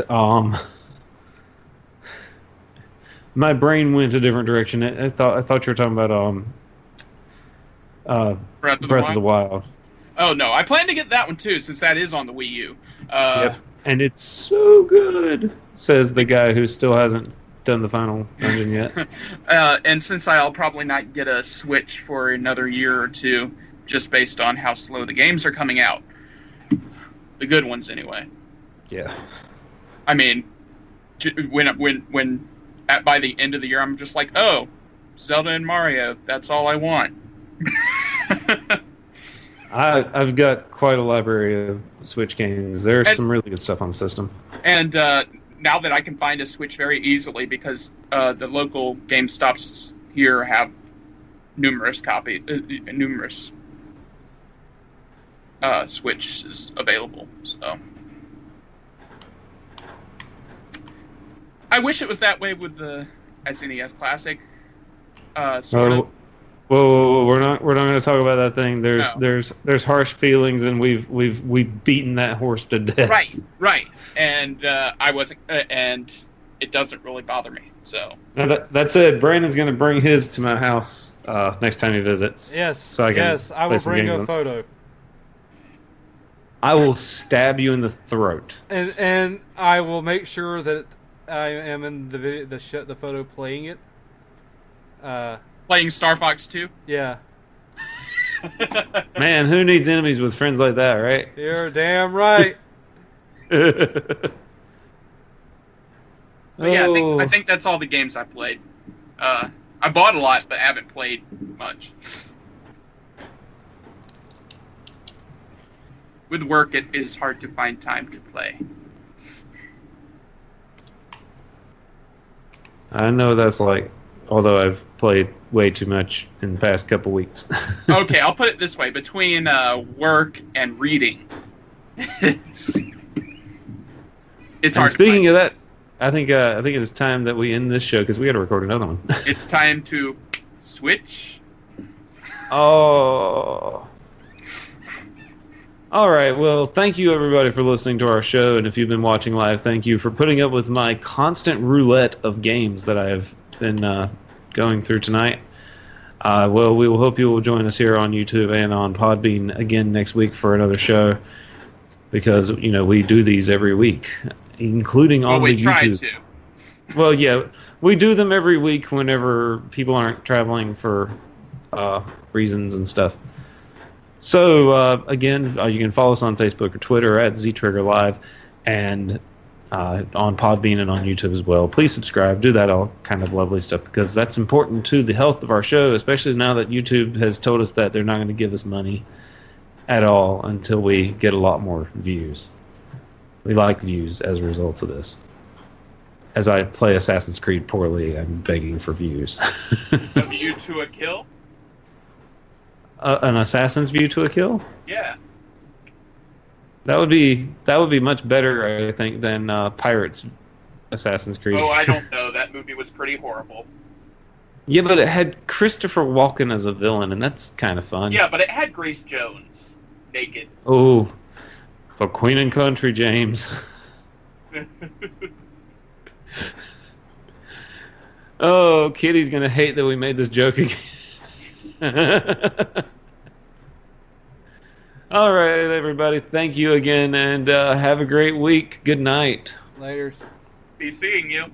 Speaker 1: my brain went a different direction. I thought you were talking about
Speaker 3: Breath of the Wild. Oh no, I plan to get that one too, since that is on the Wii U.
Speaker 1: Yep. And it's so good, says the guy who still hasn't done the final dungeon yet.
Speaker 3: And since I'll probably not get a Switch for another year or two, just based on how slow the games are coming out. The good ones, anyway.
Speaker 1: Yeah.
Speaker 3: I mean, by the end of the year, I'm just like, oh, Zelda and Mario, that's all I want.
Speaker 1: I've got quite a library of Switch games. There's some really good stuff on the system. And
Speaker 3: now that I can find a Switch very easily because the local GameStops here have numerous Switches available. So I wish it was that way with the SNES Classic. Sort of.
Speaker 1: Whoa, we're not going to talk about that thing. There's harsh feelings, and we've beaten that horse to death.
Speaker 3: Right. And I wasn't, and it doesn't really bother me. So
Speaker 1: now that said, Brandon's going to bring his to my house next time he visits.
Speaker 2: Yes.
Speaker 1: So
Speaker 2: I will bring a photo.
Speaker 1: I will stab you in the throat.
Speaker 2: And I will make sure that I am in the video, the photo playing it.
Speaker 3: Playing Star Fox 2?
Speaker 2: Yeah.
Speaker 1: Man, who needs enemies with friends like that, right?
Speaker 2: You're damn right.
Speaker 3: Yeah, I think that's all the games I played. I bought a lot, but haven't played much. With work, it is hard to find time to play.
Speaker 1: I know that's like, although I've played way too much in the past couple weeks.
Speaker 3: Okay, I'll put it this way: between work and reading, it's hard.
Speaker 1: Speaking of that, I think it is time that we end this show because we got to record another one.
Speaker 3: It's time to switch.
Speaker 1: Oh. All right. Well, thank you everybody for listening to our show, and if you've been watching live, thank you for putting up with my constant roulette of games that I have been going through tonight. Well, we will hope you will join us here on YouTube and on Podbean again next week for another show, because we do these every week, including on the YouTube.
Speaker 3: Try to.
Speaker 1: Well, yeah, we do them every week whenever people aren't traveling for reasons and stuff. So, again, you can follow us on Facebook or Twitter at ZTriggerLive, and on Podbean and on YouTube as well. Please subscribe. Do that all kind of lovely stuff, because that's important to the health of our show, especially now that YouTube has told us that they're not going to give us money at all until we get a lot more views. We like views as a result of this. As I play Assassin's Creed poorly, I'm begging for views.
Speaker 3: A view to a kill?
Speaker 1: An assassin's view to a kill?
Speaker 3: Yeah.
Speaker 1: That would be much better, I think, than Pirates Assassin's Creed.
Speaker 3: Oh, I don't know. That movie was pretty horrible.
Speaker 1: Yeah, but it had Christopher Walken as a villain, and that's kind of fun.
Speaker 3: Yeah, but it had Grace Jones naked.
Speaker 1: Oh, for Queen and Country, James. Oh, Kitty's gonna hate that we made this joke again. All right, everybody. Thank you again, and have a great week. Good night.
Speaker 2: Later.
Speaker 3: Be seeing you.